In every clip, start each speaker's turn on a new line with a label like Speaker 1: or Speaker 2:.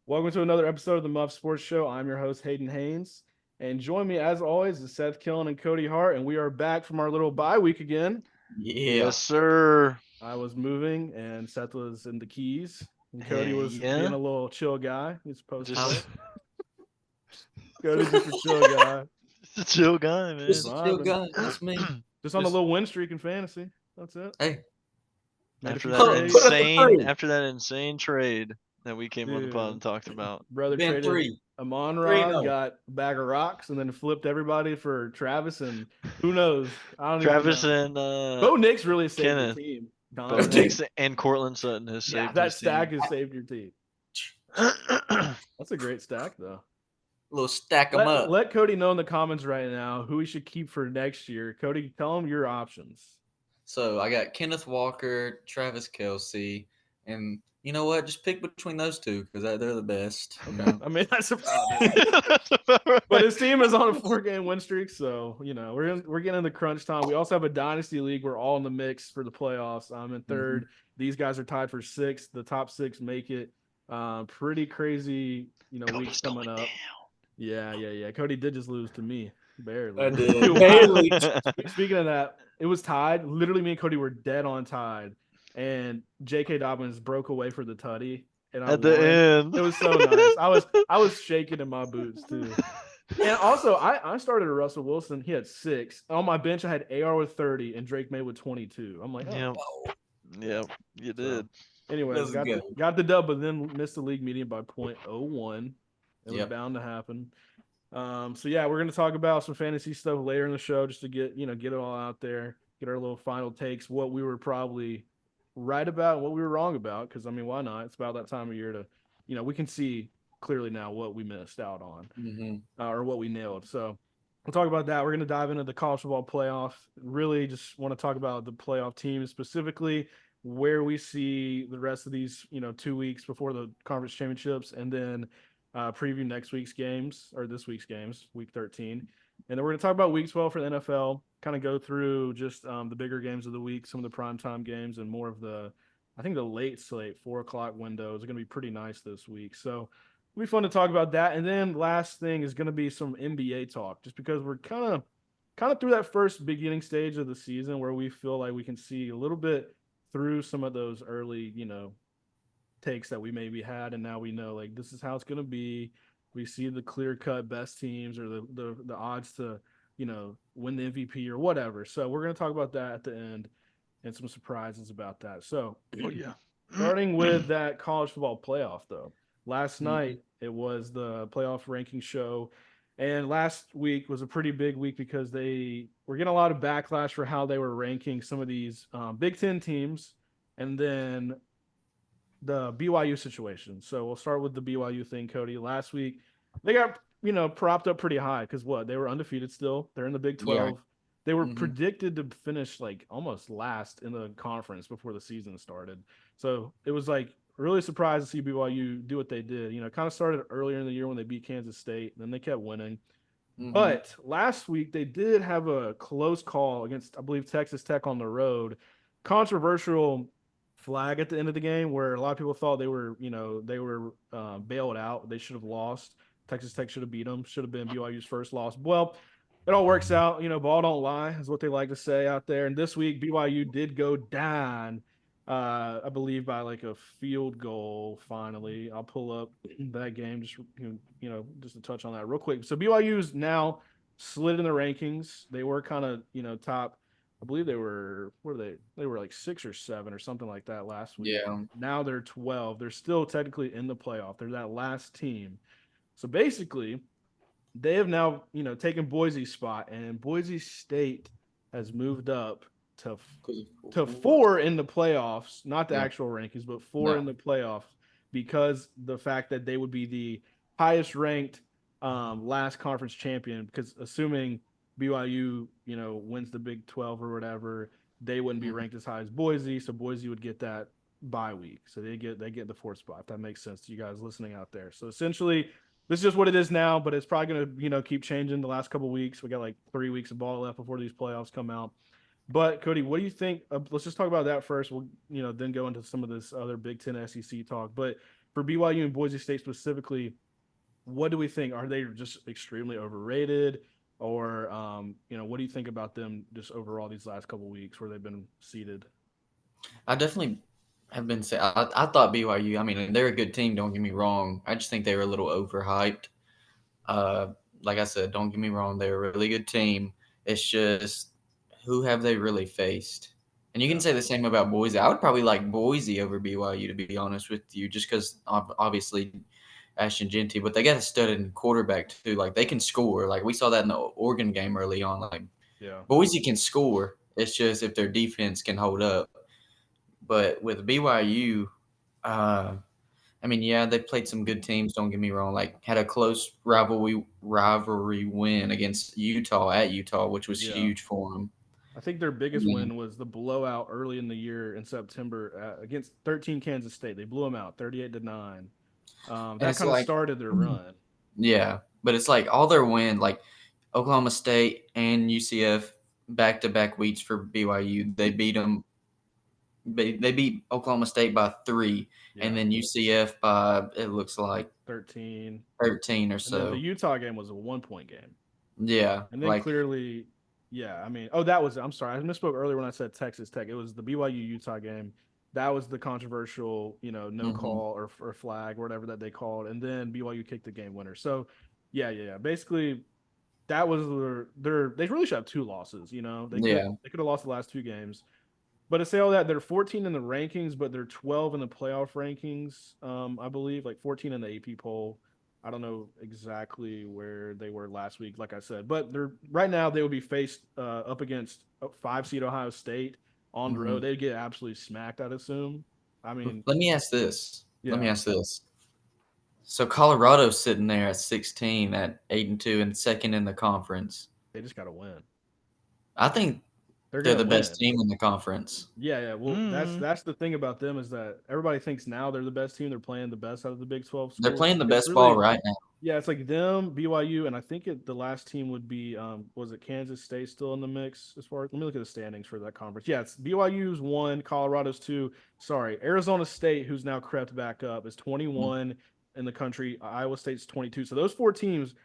Speaker 1: Welcome to another episode of the Muffed Sports Show. I'm your host, Hayden Haynes. And join me, as always, is Seth Killen and Cody Hart. And we are back from our little bye week again.
Speaker 2: Yeah.
Speaker 3: Yes, sir.
Speaker 1: I was moving, and Seth was in the Keys. And Cody
Speaker 3: Hey,
Speaker 1: was being
Speaker 3: yeah.
Speaker 1: a little chill guy. He's supposed to
Speaker 3: Just,
Speaker 1: be. Cody's just a chill guy.
Speaker 3: just a chill guy, man.
Speaker 2: Just a chill
Speaker 1: Vibing.
Speaker 2: guy. That's me.
Speaker 1: Just on a little win streak in fantasy. That's it.
Speaker 2: Hey,
Speaker 1: Made a
Speaker 3: after
Speaker 1: few
Speaker 3: that
Speaker 1: trades.
Speaker 2: Put up a
Speaker 3: insane,
Speaker 2: three.
Speaker 3: after that insane trade that we came on the pod
Speaker 1: Dude.
Speaker 3: and talked about.
Speaker 1: Brother
Speaker 2: been
Speaker 1: traded
Speaker 2: three.
Speaker 1: Amon
Speaker 2: 3-0.
Speaker 1: Ra, got a bag of rocks, and then flipped everybody for Travis. And who knows? I don't even
Speaker 3: Travis
Speaker 1: know.
Speaker 3: and
Speaker 1: Bo Nix really saved
Speaker 3: Kenneth.
Speaker 1: the team.
Speaker 3: Bo
Speaker 1: Don
Speaker 3: Nix and Cortland Sutton has
Speaker 1: Yeah,
Speaker 3: saved
Speaker 1: that
Speaker 3: his
Speaker 1: stack
Speaker 3: team.
Speaker 1: has saved your team. That's a great stack, though.
Speaker 2: Little stack them up.
Speaker 1: Let Cody know in the comments right now who we should keep for next year. Cody, tell him your options.
Speaker 2: So I got Kenneth Walker, Travis Kelsey, and you know what? Just pick between those two because they're the best. you
Speaker 1: Okay.
Speaker 2: know?
Speaker 1: I mean, that's about it.
Speaker 3: That's about right.
Speaker 1: But his team is on a 4-game win streak, so we're getting in the crunch time. We also have a dynasty league. We're all in the mix for the playoffs. I'm in third. These guys are tied for sixth. The top six make it. Pretty crazy, weeks
Speaker 3: Cody's
Speaker 1: coming
Speaker 3: going
Speaker 1: up.
Speaker 3: down.
Speaker 1: Yeah. Cody did just lose to me, barely.
Speaker 2: I did.
Speaker 1: Wow.
Speaker 2: Barely.
Speaker 1: Speaking of that, it was tied. Literally, me and Cody were dead on tied, and J.K. Dobbins broke away for the tutty, and I
Speaker 3: At the
Speaker 1: won.
Speaker 3: end.
Speaker 1: It was so nice. I was shaking in my boots too. And also, I started a Russell Wilson. He had 6 on my bench. I had AR with 30 and Drake May with 22. I'm like, oh.
Speaker 3: Yep. Yep. You
Speaker 1: So,
Speaker 3: did.
Speaker 1: anyways,
Speaker 2: Let's go.
Speaker 1: got the dub, but then missed the league median by 0.01. It was
Speaker 2: Yep.
Speaker 1: bound to happen. So yeah, we're gonna talk about some fantasy stuff later in the show, just to get it all out there, get our little final takes, what we were probably right about, and what we were wrong about. Because I mean, why not? It's about that time of year to, we can see clearly now what we missed out on, or what we nailed. So we'll talk about that. We're gonna dive into the college football playoff. Really, just want to talk about the playoff teams specifically, where we see the rest of these, 2 weeks before the conference championships, and then preview next week's games or this week's games, week 13. And then we're going to talk about week 12 for the NFL, kind of go through just the bigger games of the week, some of the primetime games, and more of I think the late slate, 4 o'clock windows are going to be pretty nice this week. So it'll be fun to talk about that. And then last thing is going to be some NBA talk, just because we're kind of through that first beginning stage of the season where we feel like we can see a little bit through some of those early, takes that we maybe had, and now we know like this is how it's going to be. We see the clear cut best teams or the odds to win the MVP or whatever. So we're going to talk about that at the end and some surprises about that. So
Speaker 3: Oh yeah.
Speaker 1: starting with that college football playoff, though, last night it was the playoff ranking show, and last week was a pretty big week because they were getting a lot of backlash for how they were ranking some of these Big Ten teams, and then the BYU situation. So we'll start with the BYU thing, Cody. Last week, they got, propped up pretty high because what? They were undefeated still. They're in the Big 12.
Speaker 2: Yeah.
Speaker 1: They were predicted to finish like almost last in the conference before the season started. So it was like really surprised to see BYU do what they did. Kind of started earlier in the year when they beat Kansas State, and then they kept winning. But last week they did have a close call against, I believe, Texas Tech on the road. Controversial flag at the end of the game where a lot of people thought they were bailed out. They should have lost. Texas Tech should have beat them. Should have been BYU's first loss. Well, it all works out. Ball don't lie is what they like to say out there. And this week BYU did go down, I believe by like a field goal. Finally, I'll pull up that game just just to touch on that real quick. So BYU's now slid in the rankings. They were kind of top. I believe they were they were like 6 or 7 or something like that last week.
Speaker 2: Yeah.
Speaker 1: Now they're 12. They're still technically in the playoff. They're that last team. So basically, they have now, taken Boise's spot, and Boise State has moved up to 4 in the playoffs, not the actual rankings, but 4 in the playoffs because the fact that they would be the highest ranked last conference champion, because assuming BYU, wins the Big 12 or whatever, they wouldn't be ranked as high as Boise, so Boise would get that bye week. So they get the 4th spot, if that makes sense to you guys listening out there. So essentially, this is just what it is now, but it's probably going to, keep changing the last couple of weeks. We got like 3 weeks of ball left before these playoffs come out. But Cody, what do you think? Let's just talk about that first. We'll, then go into some of this other Big Ten SEC talk. But for BYU and Boise State specifically, what do we think? Are they just extremely overrated? Or, what do you think about them just overall these last couple of weeks where they've been seeded?
Speaker 2: I definitely have been say I thought BYU. I mean, they're a good team. Don't get me wrong. I just think they were a little overhyped. Uh, like I said, don't get me wrong. They're a really good team. It's just who have they really faced? And you can
Speaker 1: Yeah.
Speaker 2: say the same about Boise. I would probably like Boise over BYU to be honest with you, just because obviously Ashton Genty, but they got a studded quarterback too. Like they can score. Like we saw that in the Oregon game early on. Like
Speaker 1: Yeah.
Speaker 2: Boise can score. It's just if their defense can hold up. But with BYU, uh, I mean, yeah, they played some good teams. Don't get me wrong. Like had a close rivalry win against Utah at Utah, which was
Speaker 1: Yeah.
Speaker 2: huge for them.
Speaker 1: I think their biggest win was the blowout early in the year in September against 13 Kansas State. They blew them out 38-9.
Speaker 2: And
Speaker 1: That
Speaker 2: it's
Speaker 1: kind of
Speaker 2: like,
Speaker 1: started their run.
Speaker 2: yeah, but it's like all their win, like Oklahoma State and UCF back to back weeks for BYU. They beat them. They beat Oklahoma State by 3, and
Speaker 1: Yeah,
Speaker 2: then UCF by it looks like
Speaker 1: 13.
Speaker 2: 13 or
Speaker 1: And then the
Speaker 2: so.
Speaker 1: Utah game was a 1 point game.
Speaker 2: Yeah,
Speaker 1: And then
Speaker 2: like
Speaker 1: clearly, yeah, I mean, oh, that was, I'm sorry, I misspoke earlier when I said Texas Tech. It was the BYU Utah game. That was the controversial, no
Speaker 2: mhm.
Speaker 1: call or flag or whatever that they called. And then BYU kicked the game winner. So, yeah. Basically, that was they really should have two losses.
Speaker 2: Yeah.
Speaker 1: They could have lost the last two games. But to say all that, they're 14 in the rankings, but they're 12 in the playoff rankings. I believe like 14 in the AP poll. I don't know exactly where they were last week, like I said, but they're right now they would be faced up against a 5 seed Ohio State on the
Speaker 2: Mhm.
Speaker 1: road. They'd get absolutely smacked, I'd assume. I mean,
Speaker 2: Let me ask this. Let me
Speaker 1: yeah,
Speaker 2: ask this. So Colorado's sitting there at 16 at 8-2 and second in the conference.
Speaker 1: they just got to win.
Speaker 2: I think
Speaker 1: They're
Speaker 2: they're
Speaker 1: gonna
Speaker 2: the best
Speaker 1: win.
Speaker 2: team in the conference.
Speaker 1: Yeah. Well, that's
Speaker 3: Mm.
Speaker 1: that's the thing about them is that everybody thinks now they're the best team. They're playing the best out of the Big 12
Speaker 2: They're
Speaker 1: schools.
Speaker 2: playing the
Speaker 1: It's
Speaker 2: best ball
Speaker 1: really
Speaker 2: right now.
Speaker 1: Yeah, it's like them, BYU, and I think the last team would be was it Kansas State still in the mix as far as let me look at the standings for that conference. Yeah, it's BYU's 1, Colorado's 2. Sorry, Arizona State, who's now crept back up, is
Speaker 2: Mm,
Speaker 1: 21 in the country. Iowa State's 22. So those four teams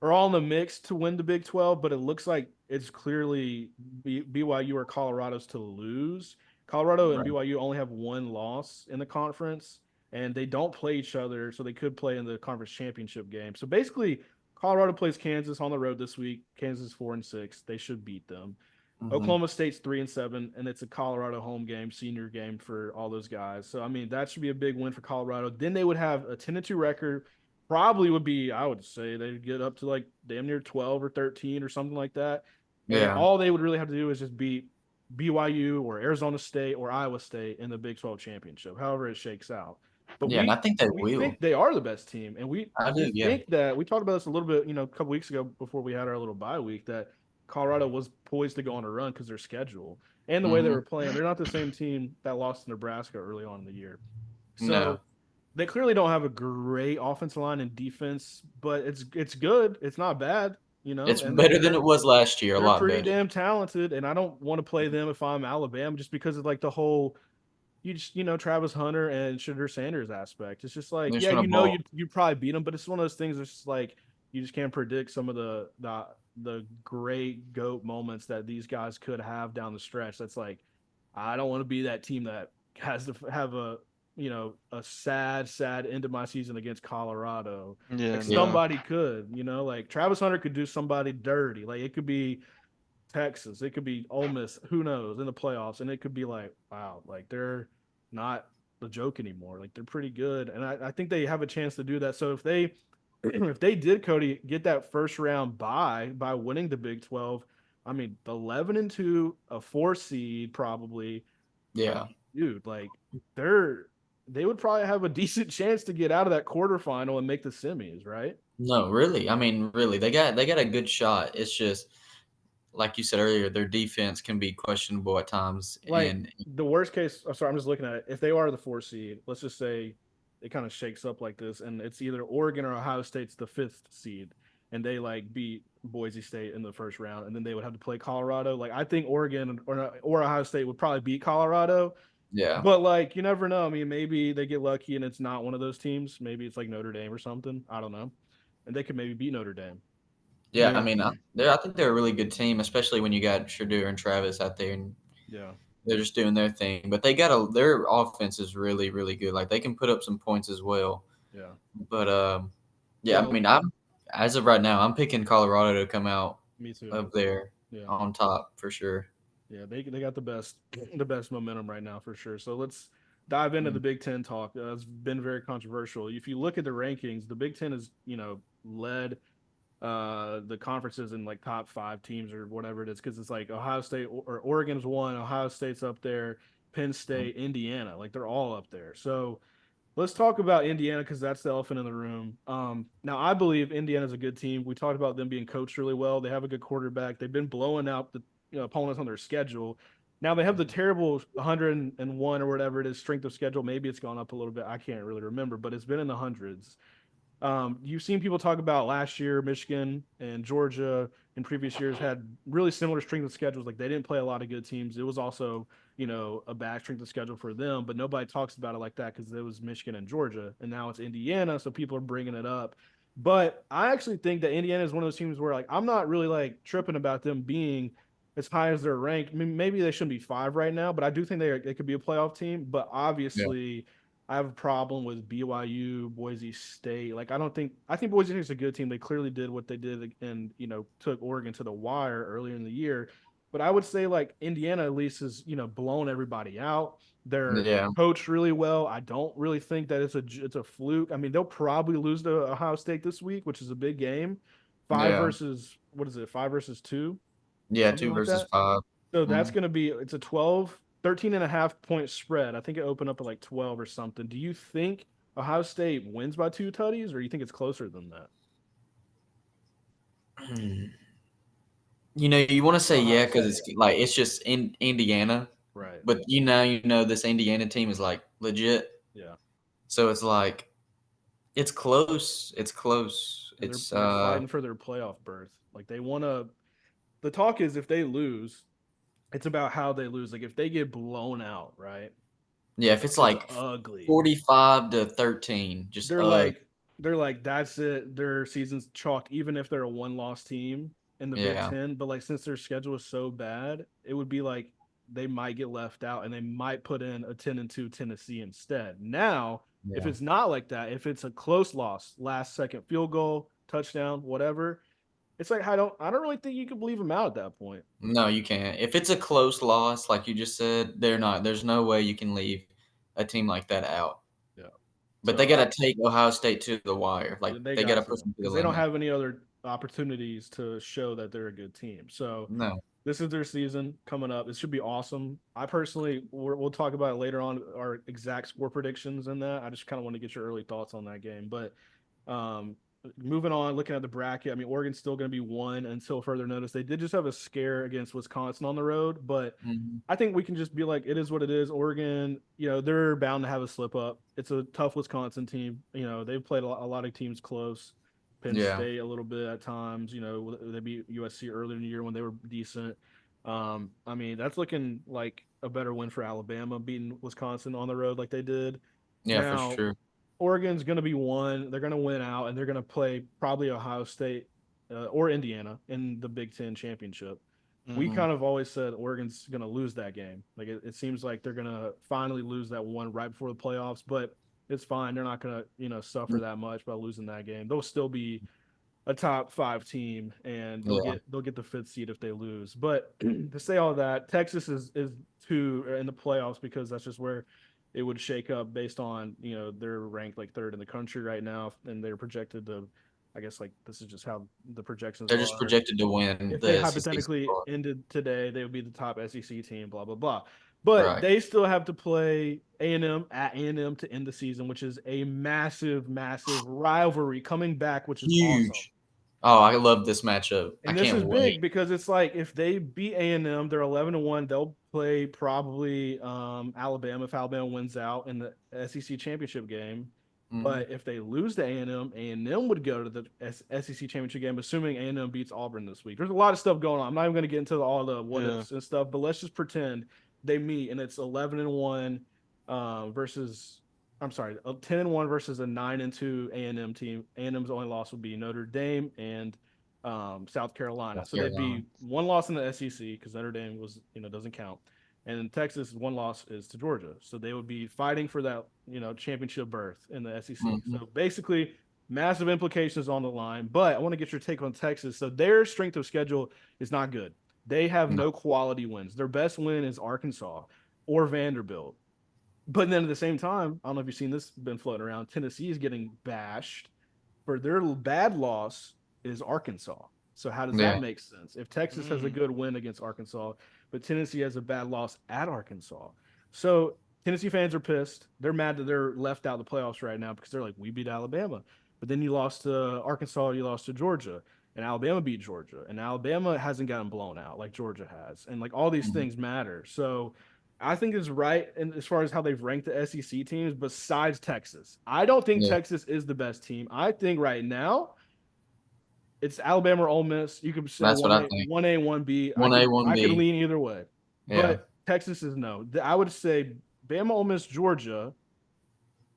Speaker 1: are all in the mix to win the Big 12, but it looks like it's clearly BYU or Colorado's to lose. Colorado and
Speaker 2: right.
Speaker 1: BYU only have one loss in the conference, and they don't play each other, so they could play in the conference championship game. So basically, Colorado plays Kansas on the road this week. Kansas 4-6. They should beat them.
Speaker 2: Hmm.
Speaker 1: Oklahoma State's 3-7, and it's a Colorado home game, senior game for all those guys. So I mean, that should be a big win for Colorado. Then they would have a 10-2 record. Probably would be, I would say, they'd get up to like damn near 12 or 13 or something like that. And
Speaker 2: Yeah.
Speaker 1: all they would really have to do is just beat BYU or Arizona State or Iowa State in the Big 12 championship, however it shakes out. But
Speaker 2: Yeah, and I think they
Speaker 1: we
Speaker 2: will.
Speaker 1: think they are the best team, and
Speaker 2: I
Speaker 1: we
Speaker 2: do. Yeah.
Speaker 1: think that we talked about this a little bit, a couple weeks ago before we had our little bye week that Colorado was poised to go on a run because their schedule and the way they
Speaker 2: Hmm.
Speaker 1: were playing. They're not the same team that lost to Nebraska early on in the year.
Speaker 2: No,
Speaker 1: So they clearly don't have a great offensive line and defense, but it's good. It's not bad,
Speaker 2: it's
Speaker 1: and
Speaker 2: better than it was last year. A
Speaker 1: they're
Speaker 2: lot
Speaker 1: pretty
Speaker 2: better.
Speaker 1: damn talented. And I don't want to play them if I'm Alabama just because of like the whole you just Travis Hunter and Shadur Sanders aspect. It's just like
Speaker 2: They're just
Speaker 1: yeah,
Speaker 2: gonna ball.
Speaker 1: you probably beat them, but it's one of those things. That's just like you just can't predict some of the great goat moments that these guys could have down the stretch. That's like I don't want to be that team that has to have a sad end of my season against Colorado.
Speaker 3: Yeah,
Speaker 1: Like
Speaker 2: Yeah.
Speaker 3: no.
Speaker 1: somebody could, like Travis Hunter could do somebody dirty. Like it could be Texas. It could be Ole Miss. Who knows in the playoffs? And it could be like, wow, like they're not the joke anymore. Like they're pretty good, and I think they have a chance to do that. So if they if they did Cody get that first round by winning the Big 12, I mean 11-2, a 4 seed probably. I
Speaker 2: Yeah.
Speaker 1: mean, dude, like they would probably have a decent chance to get out of that quarterfinal and make the semis, right?
Speaker 2: No, really. I mean, really. They got a good shot. It's just like you said earlier, their defense can be questionable at times,
Speaker 1: Like
Speaker 2: and
Speaker 1: the worst case, I'm sorry, I'm just looking at it. If they are the 4 seed, let's just say it kind of shakes up like this, and it's either Oregon or Ohio State's the 5th seed, and they like beat Boise State in the first round, and then they would have to play Colorado. Like I think Oregon or Ohio State would probably beat Colorado,
Speaker 2: Yeah.
Speaker 1: But like, you never know. I mean, maybe they get lucky and it's not one of those teams. Maybe it's like Notre Dame or something. I don't know, and they could maybe beat Notre Dame. I
Speaker 2: Yeah, I
Speaker 1: mean,
Speaker 2: mean, I think they're a really good team, especially when you got Shadur and Travis out there, and
Speaker 1: yeah,
Speaker 2: they're just doing their thing. But their offense is really, really good. Like they can put up some points as well.
Speaker 1: yeah.
Speaker 2: But yeah, I
Speaker 1: Well,
Speaker 2: mean, I'm as of right now, I'm picking Colorado to come out
Speaker 1: me too.
Speaker 2: up there
Speaker 1: Yeah,
Speaker 2: on top for sure.
Speaker 1: yeah. They got the best momentum right now for sure. So let's dive into the
Speaker 2: Mm.
Speaker 1: Big Ten talk. It's been very controversial. If you look at the rankings, the Big Ten is led the conferences in like top five teams or whatever it is, because it's like Ohio State or Oregon's one, Ohio State's up there, Penn State, Indiana, like they're all up there. So let's talk about Indiana because that's the elephant in the room. Now I believe Indiana's a good team. We talked about them being coached really well. They have a good quarterback. They've been blowing out the opponents on their schedule. Now they have the terrible 101 or whatever it is strength of schedule. Maybe it's gone up a little bit. I can't really remember, but it's been in the hundreds. You've seen people talk about last year, Michigan and Georgia in previous years had really similar strength of schedules. Like they didn't play a lot of good teams. It was also, a bad strength of schedule for them, but nobody talks about it like that because it was Michigan and Georgia, and now it's Indiana, so people are bringing it up. But I actually think that Indiana is one of those teams where like I'm not really like tripping about them being as high as they're ranked. I mean, maybe they shouldn't be five right now, but I do think they could be a playoff team. But
Speaker 2: Yeah.
Speaker 1: obviously I have a problem with BYU, Boise State. Like I think Boise State's a good team. They clearly did what they did and took Oregon to the wire earlier in the year. But I would say like Indiana at least is, blown everybody out. They're
Speaker 2: Yeah.
Speaker 1: coached really well. I don't really think that it's a fluke. I mean, they'll probably lose to Ohio State this week, which is a big game. Five
Speaker 2: Yeah.
Speaker 1: versus what is it? Five versus two,
Speaker 2: Yeah.
Speaker 1: something
Speaker 2: Two
Speaker 1: like
Speaker 2: versus
Speaker 1: that.
Speaker 2: five.
Speaker 1: So that's
Speaker 2: Mm.
Speaker 1: going to be it's a 12, 13 and a half point spread. I think it opened up at like 12 or something. Do you think Ohio State wins by two tutties, or you think it's closer than that?
Speaker 2: You want to say
Speaker 1: Ohio
Speaker 2: yeah because
Speaker 1: State.
Speaker 2: it's like it's just in Indiana,
Speaker 1: Right.
Speaker 2: but this Indiana team is like legit.
Speaker 1: Yeah.
Speaker 2: So it's like it's close. It's close.
Speaker 1: And they're
Speaker 2: It's
Speaker 1: they're fighting for their playoff berth. Like they want to the talk is if they lose, it's about how they lose. Like if they get blown out, right?
Speaker 2: yeah. If it's
Speaker 1: Just
Speaker 2: like
Speaker 1: ugly.
Speaker 2: 45-13, just
Speaker 1: they're like they're like that's it. Their season's chalked, even if they're a one-loss team in the Big
Speaker 2: yeah,
Speaker 1: Ten. But like since their schedule is so bad, it would be like they might get left out, and they might put in a 10-2 Tennessee instead. Now, if
Speaker 2: yeah.
Speaker 1: it's not like that, if it's a close loss, last second field goal, touchdown, whatever, it's like I don't really think you can believe them out at that point.
Speaker 2: No, you can't. If it's a close loss, like you just said, they're not. There's no way you can leave a team like that out.
Speaker 1: Yeah.
Speaker 2: But they
Speaker 1: So
Speaker 2: got to take Ohio State to the wire. Like
Speaker 1: they
Speaker 2: they got
Speaker 1: got
Speaker 2: to
Speaker 1: to
Speaker 2: push them to the
Speaker 1: because they don't
Speaker 2: limit.
Speaker 1: have any other opportunities to show that they're a good team. So
Speaker 2: No.
Speaker 1: this is their season coming up. It should be awesome. I personally, we'll talk about it later on, our exact score predictions in that. I just kind of want to get your early thoughts on that game. But um, moving on, looking at the bracket, I mean, Oregon's still going to be one until further notice. They did just have a scare against Wisconsin on the road, but
Speaker 2: Mhm.
Speaker 1: I think we can just be like, it is what it is. Oregon, they're bound to have a slip up. It's a tough Wisconsin team. They've played a lot of teams close. Penn
Speaker 2: Yeah.
Speaker 1: State a little bit at times. They beat USC earlier in the year when they were decent. I mean, that's looking like a better win for Alabama beating Wisconsin on the road like they did.
Speaker 2: Yeah, for
Speaker 1: Now,
Speaker 2: sure.
Speaker 1: Oregon's going to be one. They're going to win out, and they're going to play probably Ohio State or Indiana in the Big Ten championship. We
Speaker 3: Mm-hmm.
Speaker 1: kind of always said Oregon's going to lose that game. Like it seems like they're going to finally lose that one right before the playoffs, but it's fine. They're not going to suffer that much by losing that game. They'll still be a top five team, and they'll
Speaker 2: Yeah.
Speaker 1: get the fifth seed if they lose. But to say all that, Texas is two in the playoffs because that's just where it would shake up based on they're ranked like third in the country right now, and they're projected to. I guess like this is just how the projections
Speaker 2: They're just
Speaker 1: are.
Speaker 2: projected to win
Speaker 1: If they
Speaker 2: the SEC
Speaker 1: hypothetically
Speaker 2: spot.
Speaker 1: ended today, they would be the top SEC team. Blah blah blah. But
Speaker 2: Right.
Speaker 1: they still have to play A&M at A&M to end the season, which is a massive, massive rivalry coming back, which is awesome.
Speaker 2: Huge. Oh, I love this matchup. I
Speaker 1: And this
Speaker 2: can't
Speaker 1: is
Speaker 2: wait.
Speaker 1: big because it's like if they beat A&M, they're 11-1. They'll play probably Alabama if Alabama wins out in the SEC championship game.
Speaker 2: Mhm.
Speaker 1: But if they lose to A&M would go to the SEC championship game, assuming A&M beats Auburn this week. There's a lot of stuff going on. I'm not even going to get into all the what
Speaker 3: Yeah.
Speaker 1: ifs and stuff, but let's just pretend they meet, and it's 11-1 versus. I'm sorry, a 10-1 versus a 9-2 A&M team. A&M's only loss would be Notre Dame and South Carolina.
Speaker 2: South
Speaker 1: So they'd
Speaker 2: Carolina.
Speaker 1: be one loss in the SEC because Notre Dame was, doesn't count. And in Texas, one loss is to Georgia. So they would be fighting for that, championship berth in the SEC.
Speaker 2: Mhm.
Speaker 1: So basically, massive implications on the line. But I want to get your take on Texas. So their strength of schedule is not good. They have
Speaker 2: No.
Speaker 1: no quality wins. Their best win is Arkansas or Vanderbilt. But then at the same time, I don't know if you've seen this been floating around. Tennessee is getting bashed for their bad loss is Arkansas. So how does that
Speaker 2: Yeah.
Speaker 1: make sense? If Texas has a good win against Arkansas, but Tennessee has a bad loss at Arkansas. So Tennessee fans are pissed. They're mad that they're left out of the playoffs right now because they're like, we beat Alabama. But then you lost to Arkansas, you lost to Georgia, and Alabama beat Georgia. And Alabama hasn't gotten blown out like Georgia has. And like all these
Speaker 2: Mhm.
Speaker 1: things matter. So I think it's right in, as far as how they've ranked the SEC teams besides Texas. I don't think
Speaker 2: Yeah.
Speaker 1: Texas is the best team. I think right now it's Alabama or Ole Miss. You could say
Speaker 2: That's what I think.
Speaker 1: 1A, 1B. I
Speaker 2: 1A,
Speaker 1: could I could
Speaker 2: 1B.
Speaker 1: lean either way.
Speaker 2: Yeah.
Speaker 1: But Texas is no. I would say Bama, Ole Miss, Georgia,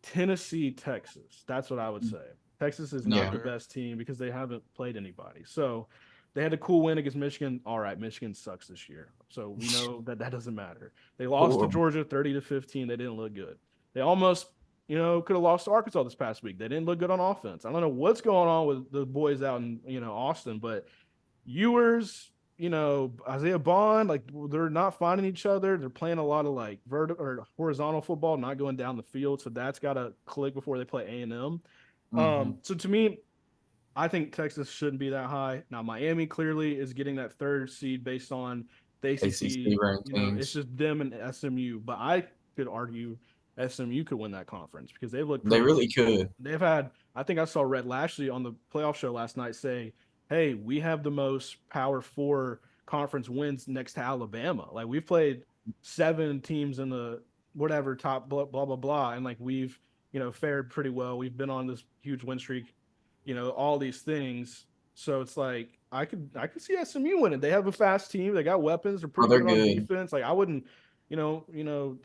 Speaker 1: Tennessee, Texas. That's what I would say. Texas is not
Speaker 2: Yeah.
Speaker 1: the best team because they haven't played anybody. So they had a cool win against Michigan. All right, Michigan sucks this year. So we know that doesn't matter. They lost to Georgia 30-15. They didn't look good. They almost, could have lost to Arkansas this past week. They didn't look good on offense. I don't know what's going on with the boys out in, Austin, but Ewers, Isaiah Bond, like they're not finding each other. They're playing a lot of like vertical or horizontal football, not going down the field. So that's got to click before they play A&M.
Speaker 2: Mhm.
Speaker 1: So to me, I think Texas shouldn't be that high. Now Miami clearly is getting that third seed based on the ACC.
Speaker 2: ACC ranked
Speaker 1: It's
Speaker 2: teams.
Speaker 1: just them and SMU. But I could argue SMU could win that conference because they've looked
Speaker 2: They
Speaker 1: pretty
Speaker 2: really
Speaker 1: good.
Speaker 2: could.
Speaker 1: They've had. I think I saw Rhett Lashley on the playoff show last night say, "Hey, we have the most Power Four conference wins next to Alabama. Like we've played 7 teams in the whatever top blah blah blah, blah and like we've fared pretty well. We've been on this huge win streak, all these things. So it's like I could see SMU winning. They have a fast team. They got weapons. They're
Speaker 2: Oh,
Speaker 1: pretty
Speaker 2: they're
Speaker 1: good on
Speaker 2: good.
Speaker 1: defense. Like I wouldn't,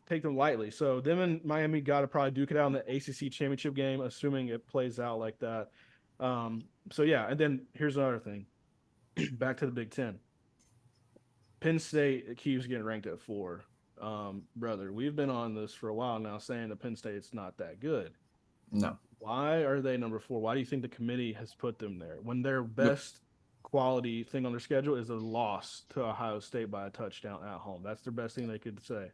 Speaker 1: take them lightly. So them and Miami got to probably duke it out in the ACC championship game, assuming it plays out like that. So yeah, and then here's another thing. Back to the Big Ten. Penn State keeps getting ranked at 4. Brother, we've been on this for a while now, saying that Penn State's not that good.
Speaker 2: No.
Speaker 1: Why are they number 4? Why do you think the committee has put them there when their best quality thing on their schedule is a loss to Ohio State by a touchdown at home? That's their best thing they could say.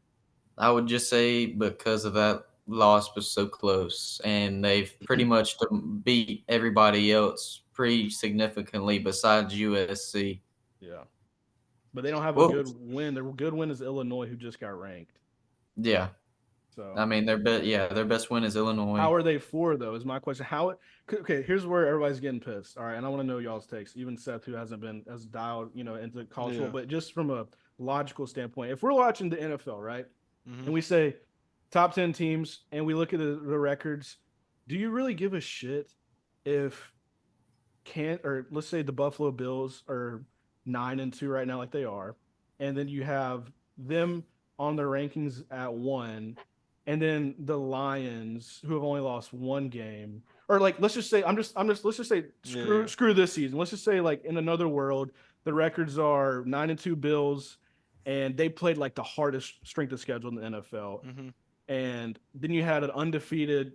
Speaker 2: I would just say because of that loss was so close, and they've pretty much beat everybody else pretty significantly besides USC.
Speaker 1: Yeah. But they don't have a
Speaker 2: Well,
Speaker 1: good win. Their good win is Illinois, who just got ranked.
Speaker 2: yeah.
Speaker 1: So
Speaker 2: I mean, their best win is Illinois.
Speaker 1: how are they 4 though? Is my question. Okay, here's where everybody's getting pissed. All right, and I want to know y'all's takes. Even Seth, who hasn't been as dialed, into college football, but just from a logical standpoint, if we're watching the NFL, right, and we say top 10 teams, and we look at the records, do you really give a shit if or let's say the Buffalo Bills are 9-2 right now, like they are, and then you have them on their rankings at 1, and then the Lions, who have only lost 1 game, or like let's just say let's just say screw this season. Let's just say like in another world, the records are 9-2 Bills, and they played like the hardest strength of schedule in the NFL, and then you had an undefeated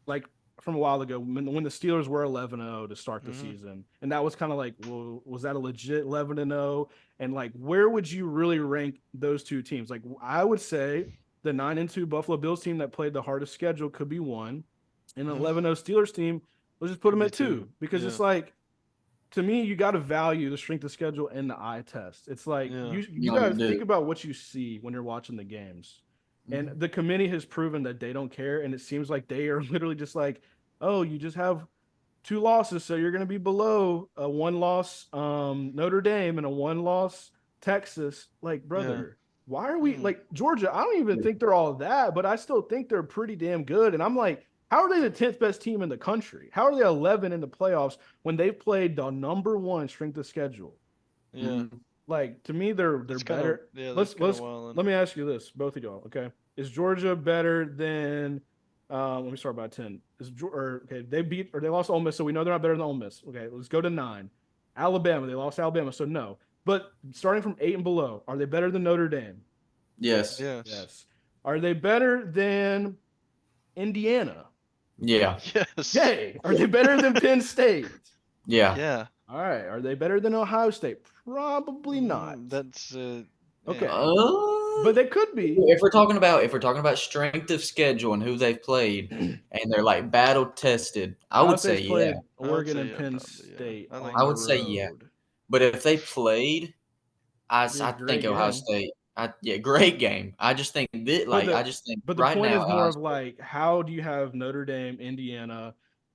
Speaker 1: like from a while ago when the Steelers were 11-0 to start the season. And that was kind of like, well, was that a legit 11-0? And like, where would you really rank those two teams? Like, I would say the 9-2 Buffalo Bills team that played the hardest schedule could be 1. And an 11-0 Steelers team, let's just put them at 2 because it's like, to me, you got to value the strength of schedule and the eye test. It's like you got to think about what you see when you're watching the games. And the committee has proven that they don't care. And it seems like they are literally just like, oh, you just have 2 losses. So you're going to be below a 1-loss Notre Dame and a 1-loss Texas. Like, brother, why are we like Georgia? I don't even think they're all that, but I still think they're pretty damn good. And I'm like, how are they the 10th best team in the country? How are they 11 in the playoffs when they've played the number 1 strength of schedule?
Speaker 3: Yeah.
Speaker 1: Like to me, they're
Speaker 3: That's
Speaker 1: better.
Speaker 3: Kinda, yeah,
Speaker 1: Let's
Speaker 3: that's kind of
Speaker 1: let's
Speaker 3: wild.
Speaker 1: let me ask you this, both of y'all. Okay, is Georgia better than? Let me start by 10. Okay? They beat or they lost Ole Miss, so we know they're not better than Ole Miss. Okay, let's go to 9. Alabama, they lost Alabama, so no. But starting from 8 and below, are they better than Notre Dame?
Speaker 2: Yes.
Speaker 3: Yes.
Speaker 1: Yes. Are they better than Indiana?
Speaker 2: Yeah.
Speaker 3: Yes.
Speaker 1: Yay. Are they better than Penn State?
Speaker 2: Yeah.
Speaker 3: Yeah.
Speaker 1: All right. Are they better than Ohio State? Probably not.
Speaker 3: That's
Speaker 1: Okay.
Speaker 2: Uh,
Speaker 1: But they could be.
Speaker 2: if we're talking about strength of schedule and who they've played, and they're like battle tested, I
Speaker 1: Ohio
Speaker 2: would say
Speaker 1: State's
Speaker 2: yeah.
Speaker 1: played
Speaker 3: I would
Speaker 1: Oregon
Speaker 3: say
Speaker 1: and
Speaker 3: yeah,
Speaker 1: Penn
Speaker 3: probably yeah.
Speaker 1: State
Speaker 3: I think
Speaker 1: on
Speaker 2: I
Speaker 1: the
Speaker 2: would say yeah.
Speaker 1: road.
Speaker 2: But if they played,
Speaker 1: It'd be a
Speaker 2: I think
Speaker 1: great
Speaker 2: Ohio
Speaker 1: game.
Speaker 2: State. Yeah, great game. I just think that
Speaker 1: But
Speaker 2: I
Speaker 1: the
Speaker 2: just think
Speaker 1: but the
Speaker 2: right
Speaker 1: point
Speaker 2: now
Speaker 1: is more
Speaker 2: Ohio
Speaker 1: of
Speaker 2: State.
Speaker 1: like how do you have Notre Dame, Indiana,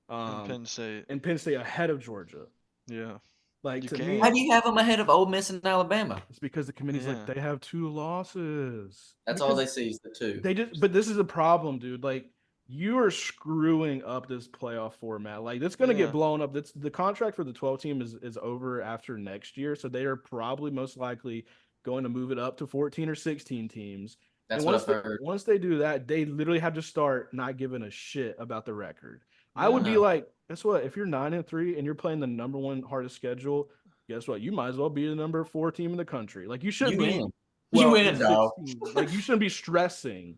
Speaker 3: and
Speaker 1: um,
Speaker 3: Penn State.
Speaker 1: and Penn State ahead of Georgia?
Speaker 3: Yeah.
Speaker 1: Like
Speaker 3: You
Speaker 1: to
Speaker 2: How
Speaker 1: me,
Speaker 3: can't.
Speaker 2: do you have them ahead of Ole Miss and Alabama?
Speaker 1: it's because the committee's like
Speaker 3: Yeah.
Speaker 1: they have 2 losses.
Speaker 2: That's all
Speaker 1: Because
Speaker 2: they see is the two.
Speaker 1: they just but this is a problem, dude. Like you are screwing up this playoff format. Like it's gonna get
Speaker 3: Yeah.
Speaker 1: blown up. That's the contract for the 12 team is over after next year. So they are probably most likely going to move it up to 14 or 16 teams. And
Speaker 2: That's what I've heard.
Speaker 1: once they do that, they literally have to start not giving a shit about the record. I would
Speaker 3: Yeah.
Speaker 1: be
Speaker 2: No,
Speaker 1: like, guess what? If you're 9-3 and you're playing the number one hardest schedule, guess what? You might as well be the number 4 team in the country. Like you shouldn't
Speaker 2: you
Speaker 1: be
Speaker 2: win. You
Speaker 1: well,
Speaker 2: win,
Speaker 1: there's
Speaker 2: dog.
Speaker 1: 16. Like you shouldn't be stressing.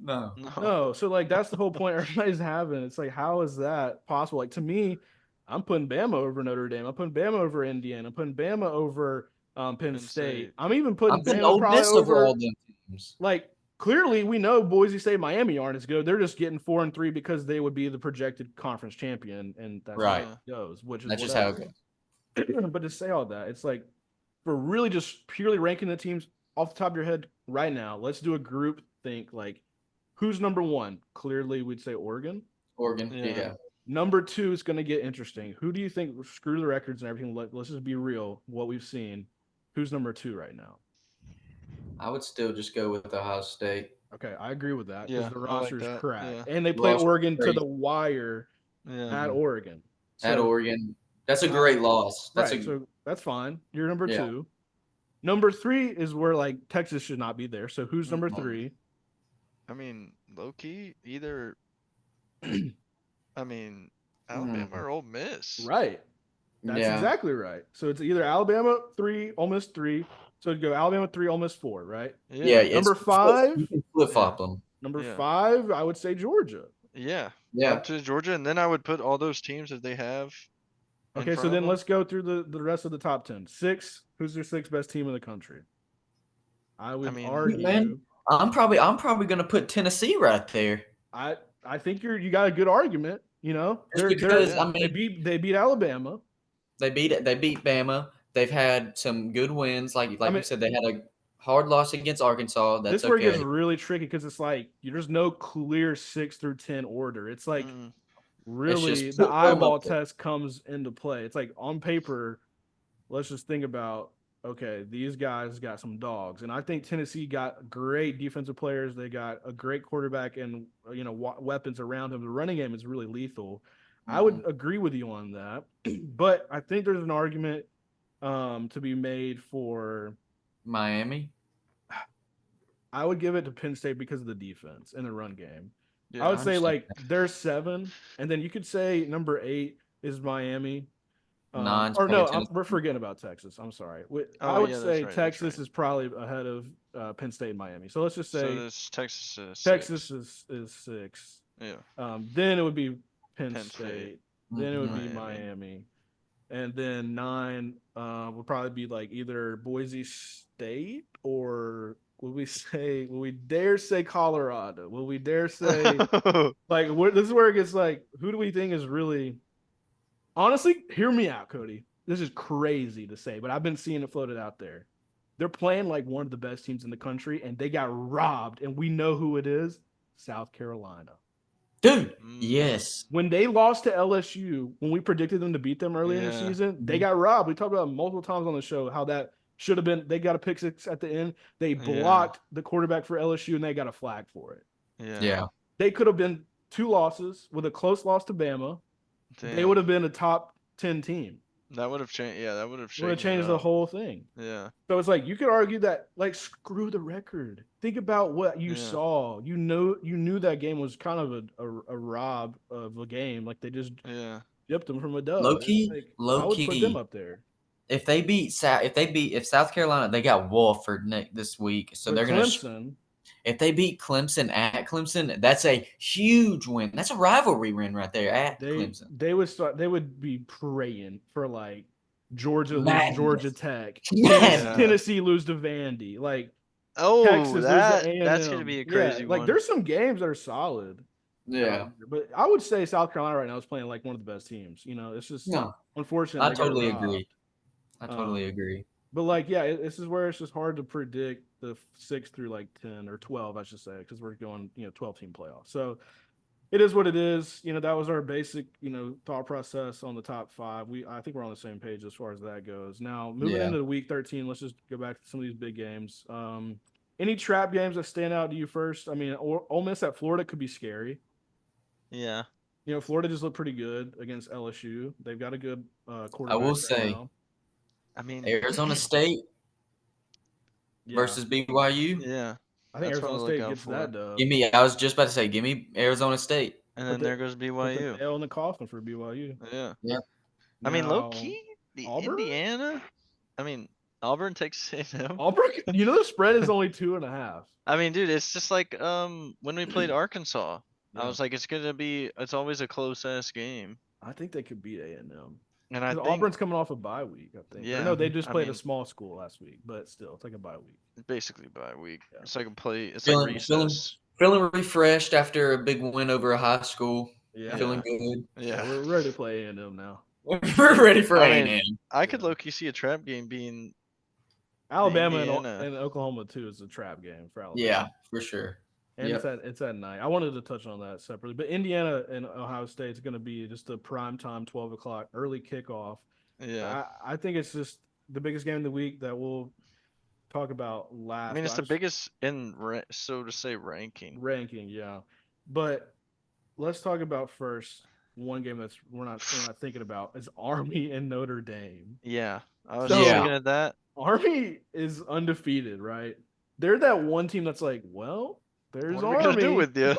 Speaker 2: No.
Speaker 3: No.
Speaker 1: No, so like that's the whole point everybody's having. It's like, how is that possible? Like to me, I'm putting Bama over Notre Dame. I'm putting Bama over Indiana. I'm putting Bama over Penn
Speaker 3: Penn
Speaker 1: State.
Speaker 3: State.
Speaker 1: I'm even
Speaker 2: I'm
Speaker 1: putting
Speaker 2: putting
Speaker 1: Bama
Speaker 2: Ole
Speaker 1: probably
Speaker 2: Miss over all
Speaker 1: over
Speaker 2: them teams.
Speaker 1: like clearly we know Boise State, Miami aren't as good. They're just getting 4-3 because they would be the projected conference champion, and that's
Speaker 2: Right.
Speaker 1: how it goes, which is
Speaker 2: That's just how it
Speaker 1: whatever.
Speaker 2: goes.
Speaker 1: But to say all that, it's like for really just purely ranking the teams off the top of your head right now, let's do a group think like who's number 1? Clearly we'd say Oregon.
Speaker 2: Oregon.
Speaker 3: Yeah.
Speaker 2: Yeah.
Speaker 1: Number 2 is going to get interesting. Who do you think, screw the records and everything, let's just be real, what we've seen. Who's number 2 right now?
Speaker 2: I would still just go with Ohio State.
Speaker 1: Okay, I agree with that because
Speaker 3: Yeah.
Speaker 1: the
Speaker 3: I like
Speaker 1: roster's
Speaker 3: that.
Speaker 1: cracked.
Speaker 3: Yeah.
Speaker 1: And they played
Speaker 2: Roster
Speaker 1: Oregon to the
Speaker 2: crazy.
Speaker 1: wire
Speaker 3: Yeah.
Speaker 1: at Oregon.
Speaker 2: At
Speaker 1: So,
Speaker 2: Oregon. That's a great loss. That's
Speaker 1: right,
Speaker 2: a
Speaker 1: so that's fine. You're number
Speaker 2: Yeah.
Speaker 1: 2. Number 3 is where like Texas should not be there. So who's number
Speaker 3: Mm-mm.
Speaker 1: 3?
Speaker 3: I mean, low key, either. I mean, Alabama or Ole Miss.
Speaker 1: Right. That's
Speaker 2: yeah.
Speaker 1: exactly right. So it's either Alabama 3, Ole Miss 3. So it'd go Alabama 3, Ole Miss 4, right?
Speaker 2: Yeah.
Speaker 3: Yeah.
Speaker 1: Number 5?
Speaker 2: You can flip flop them.
Speaker 1: Number
Speaker 3: Yeah.
Speaker 1: 5, I would say Georgia.
Speaker 3: Yeah.
Speaker 2: Yeah.
Speaker 3: Up to Georgia, and then I would put all those teams that they have. in
Speaker 1: Okay, so
Speaker 3: front of
Speaker 1: then
Speaker 3: them.
Speaker 1: let's go through the rest of the top 10. 6, who's their 6th best team in the country? I would
Speaker 3: mean,
Speaker 1: argue.
Speaker 2: Man, I'm probably gonna put Tennessee right there.
Speaker 1: I think you got a good argument. You know,
Speaker 2: Just because
Speaker 3: yeah.
Speaker 2: I
Speaker 1: they
Speaker 2: mean
Speaker 1: beat Alabama.
Speaker 2: they beat Bama. They've had some good wins. Like
Speaker 1: I mean-
Speaker 2: you said, they had a hard loss against Arkansas. That's
Speaker 1: This is where it gets
Speaker 2: okay.
Speaker 1: really tricky because it's like there's no clear 6 through 10 order. It's like
Speaker 3: Mm,
Speaker 1: really
Speaker 2: just
Speaker 1: the
Speaker 2: put them
Speaker 1: eyeball
Speaker 2: up there.
Speaker 1: test comes into play. It's like on paper, let's just think about okay, these guys got some dogs, and I think Tennessee got great defensive players. They got a great quarterback and weapons around him. The running game is really lethal. I would agree with you on that, but I think there's an argument to be made for
Speaker 2: Miami.
Speaker 1: I would give it to Penn State because of the defense and the run game.
Speaker 3: yeah.
Speaker 1: I would
Speaker 2: I
Speaker 1: say
Speaker 2: understand
Speaker 1: like they're 7, and then you could say number 8 is Miami.
Speaker 2: Nine's
Speaker 1: Or
Speaker 2: probably
Speaker 1: no,
Speaker 2: Tennessee.
Speaker 1: we're forgetting about Texas. I'm sorry.
Speaker 3: Oh,
Speaker 1: I would
Speaker 3: yeah, that's
Speaker 1: say
Speaker 3: right, that's
Speaker 1: Texas
Speaker 3: right.
Speaker 1: is probably ahead of Penn State and Miami. So let's just
Speaker 3: So
Speaker 1: say
Speaker 3: this Texas is
Speaker 1: Texas
Speaker 3: 6.
Speaker 1: is 6.
Speaker 3: Yeah.
Speaker 1: Then it would be Penn
Speaker 3: Penn
Speaker 1: State.
Speaker 3: State.
Speaker 1: Then it would be
Speaker 3: Miami.
Speaker 1: Miami. And then 9 would probably be like either Boise State or will we dare say Colorado? Will we dare say like this is where it gets like who do we think is really honestly, hear me out, Cody. This is crazy to say, but I've been seeing it floated out there. They're playing like one of the best teams in the country, and they got robbed, and we know who it is. South Carolina.
Speaker 2: Dude, yes.
Speaker 1: When they lost to LSU, when we predicted them to beat them earlier in the
Speaker 3: Yeah.
Speaker 1: season, they got robbed. We talked about it multiple times on the show how that should have been. They got a pick 6 at the end. They blocked the quarterback for LSU, and they got a flag for it.
Speaker 2: Yeah.
Speaker 1: They could have been 2 losses with a close loss to Bama.
Speaker 3: Damn.
Speaker 1: They would have been a top 10 team.
Speaker 3: That would have changed. Yeah, that would have
Speaker 1: Would have
Speaker 3: shaken it
Speaker 1: changed the
Speaker 3: up.
Speaker 1: whole thing.
Speaker 3: Yeah.
Speaker 1: So it's like you could argue that like screw the record. Think about what you
Speaker 3: Yeah.
Speaker 1: saw. You knew that game was kind of a rob of a game. Like they just
Speaker 3: Yeah.
Speaker 1: dipped them from a dub.
Speaker 2: Low
Speaker 1: It's
Speaker 2: key,
Speaker 1: like I
Speaker 2: low
Speaker 1: would put them
Speaker 2: key.
Speaker 1: up there.
Speaker 2: If South Carolina, they got Wofford this week, so
Speaker 1: But
Speaker 2: they're gonna.
Speaker 1: Clemson,
Speaker 2: If they beat Clemson at Clemson, that's a huge win. That's a rivalry win right there at Clemson.
Speaker 1: they would be praying for like Georgia lose to Georgia
Speaker 2: Madness.
Speaker 1: Tech,
Speaker 2: Madness.
Speaker 1: Tennessee lose to Vandy, like
Speaker 3: Oh,
Speaker 1: Texas lose to
Speaker 3: that's gonna
Speaker 1: A&M.
Speaker 3: be a
Speaker 1: Yeah,
Speaker 3: crazy
Speaker 1: like
Speaker 3: one.
Speaker 1: there's some games that are solid.
Speaker 2: Yeah.
Speaker 1: But I would say South Carolina right now is playing like one of the best teams. It's just
Speaker 2: No,
Speaker 1: unfortunate
Speaker 2: I
Speaker 1: they get
Speaker 2: totally
Speaker 1: robbed.
Speaker 2: agree. I totally
Speaker 1: Um,
Speaker 2: agree.
Speaker 1: But like, yeah, this is where it's just hard to predict the 6 through like 10 or 12, I should say, because we're going 12-team playoffs. So it is what it is. That was our basic thought process on the top 5. I think we're on the same page as far as that goes. Now moving
Speaker 2: Yeah.
Speaker 1: into week 13, let's just go back to some of these big games. Any trap games that stand out to you first? I mean, Ole Miss at Florida could be scary.
Speaker 3: Yeah.
Speaker 1: Florida just looked pretty good against LSU. They've got a good quarterback
Speaker 2: I will
Speaker 1: right
Speaker 2: say,
Speaker 1: now.
Speaker 3: I mean,
Speaker 2: Arizona State
Speaker 1: Yeah,
Speaker 2: versus BYU.
Speaker 3: yeah.
Speaker 1: I think
Speaker 3: That's what
Speaker 1: Arizona
Speaker 3: to look
Speaker 1: State
Speaker 3: out
Speaker 1: gets
Speaker 3: for.
Speaker 1: that dub.
Speaker 2: I was just about to say, give me Arizona State.
Speaker 3: And
Speaker 1: Put
Speaker 3: then
Speaker 1: the-
Speaker 3: there goes
Speaker 1: Put the
Speaker 3: BYU.
Speaker 1: nail in the coffin for BYU.
Speaker 3: Yeah.
Speaker 2: Yeah.
Speaker 3: I mean, low
Speaker 1: Now,
Speaker 3: key, the
Speaker 1: Auburn?
Speaker 3: Indiana. I mean, Auburn takes A&M.
Speaker 1: Auburn, the spread is only 2.5.
Speaker 3: I mean, dude, it's just like when we played Arkansas. I
Speaker 1: Yeah.
Speaker 3: was like, it's always a close ass game.
Speaker 1: I think they could beat A&M.
Speaker 3: And I think
Speaker 1: Auburn's coming off a bye week, I think.
Speaker 3: Yeah,
Speaker 1: No, they just
Speaker 3: I
Speaker 1: played
Speaker 3: mean-
Speaker 1: a small school last week, but still, it's like a bye week.
Speaker 3: basically by a week.
Speaker 1: Yeah.
Speaker 3: It's like a play. It's
Speaker 2: Feeling-
Speaker 3: like
Speaker 2: feeling-
Speaker 3: recess.
Speaker 2: Feeling refreshed after a big win over a high school.
Speaker 1: Yeah.
Speaker 2: Feeling good.
Speaker 3: Yeah.
Speaker 1: We're ready to play A&M now.
Speaker 2: We're ready for
Speaker 3: I
Speaker 2: A&M.
Speaker 3: mean, I could low key see a trap game being
Speaker 1: Alabama
Speaker 3: Indiana.
Speaker 1: and Oklahoma too is a trap game for Alabama.
Speaker 2: Yeah, for sure.
Speaker 1: And
Speaker 2: Yep.
Speaker 1: it's at night. I wanted to touch on that separately, but Indiana and Ohio State is going to be just a prime time 12 o'clock early kickoff.
Speaker 3: Yeah.
Speaker 1: I think it's just the biggest game of the week that we'll talk about last.
Speaker 3: I mean, it's
Speaker 1: but
Speaker 3: the biggest in so to say ranking.
Speaker 1: ranking, yeah. But let's talk about first one game that's we're not thinking about is Army and Notre Dame.
Speaker 3: Yeah. I was
Speaker 1: So-
Speaker 3: just
Speaker 2: Yeah.
Speaker 3: looking at that.
Speaker 1: Army is undefeated, right? They're that one team that's like, well, there's
Speaker 3: What are we
Speaker 1: Army.
Speaker 3: gonna do with you?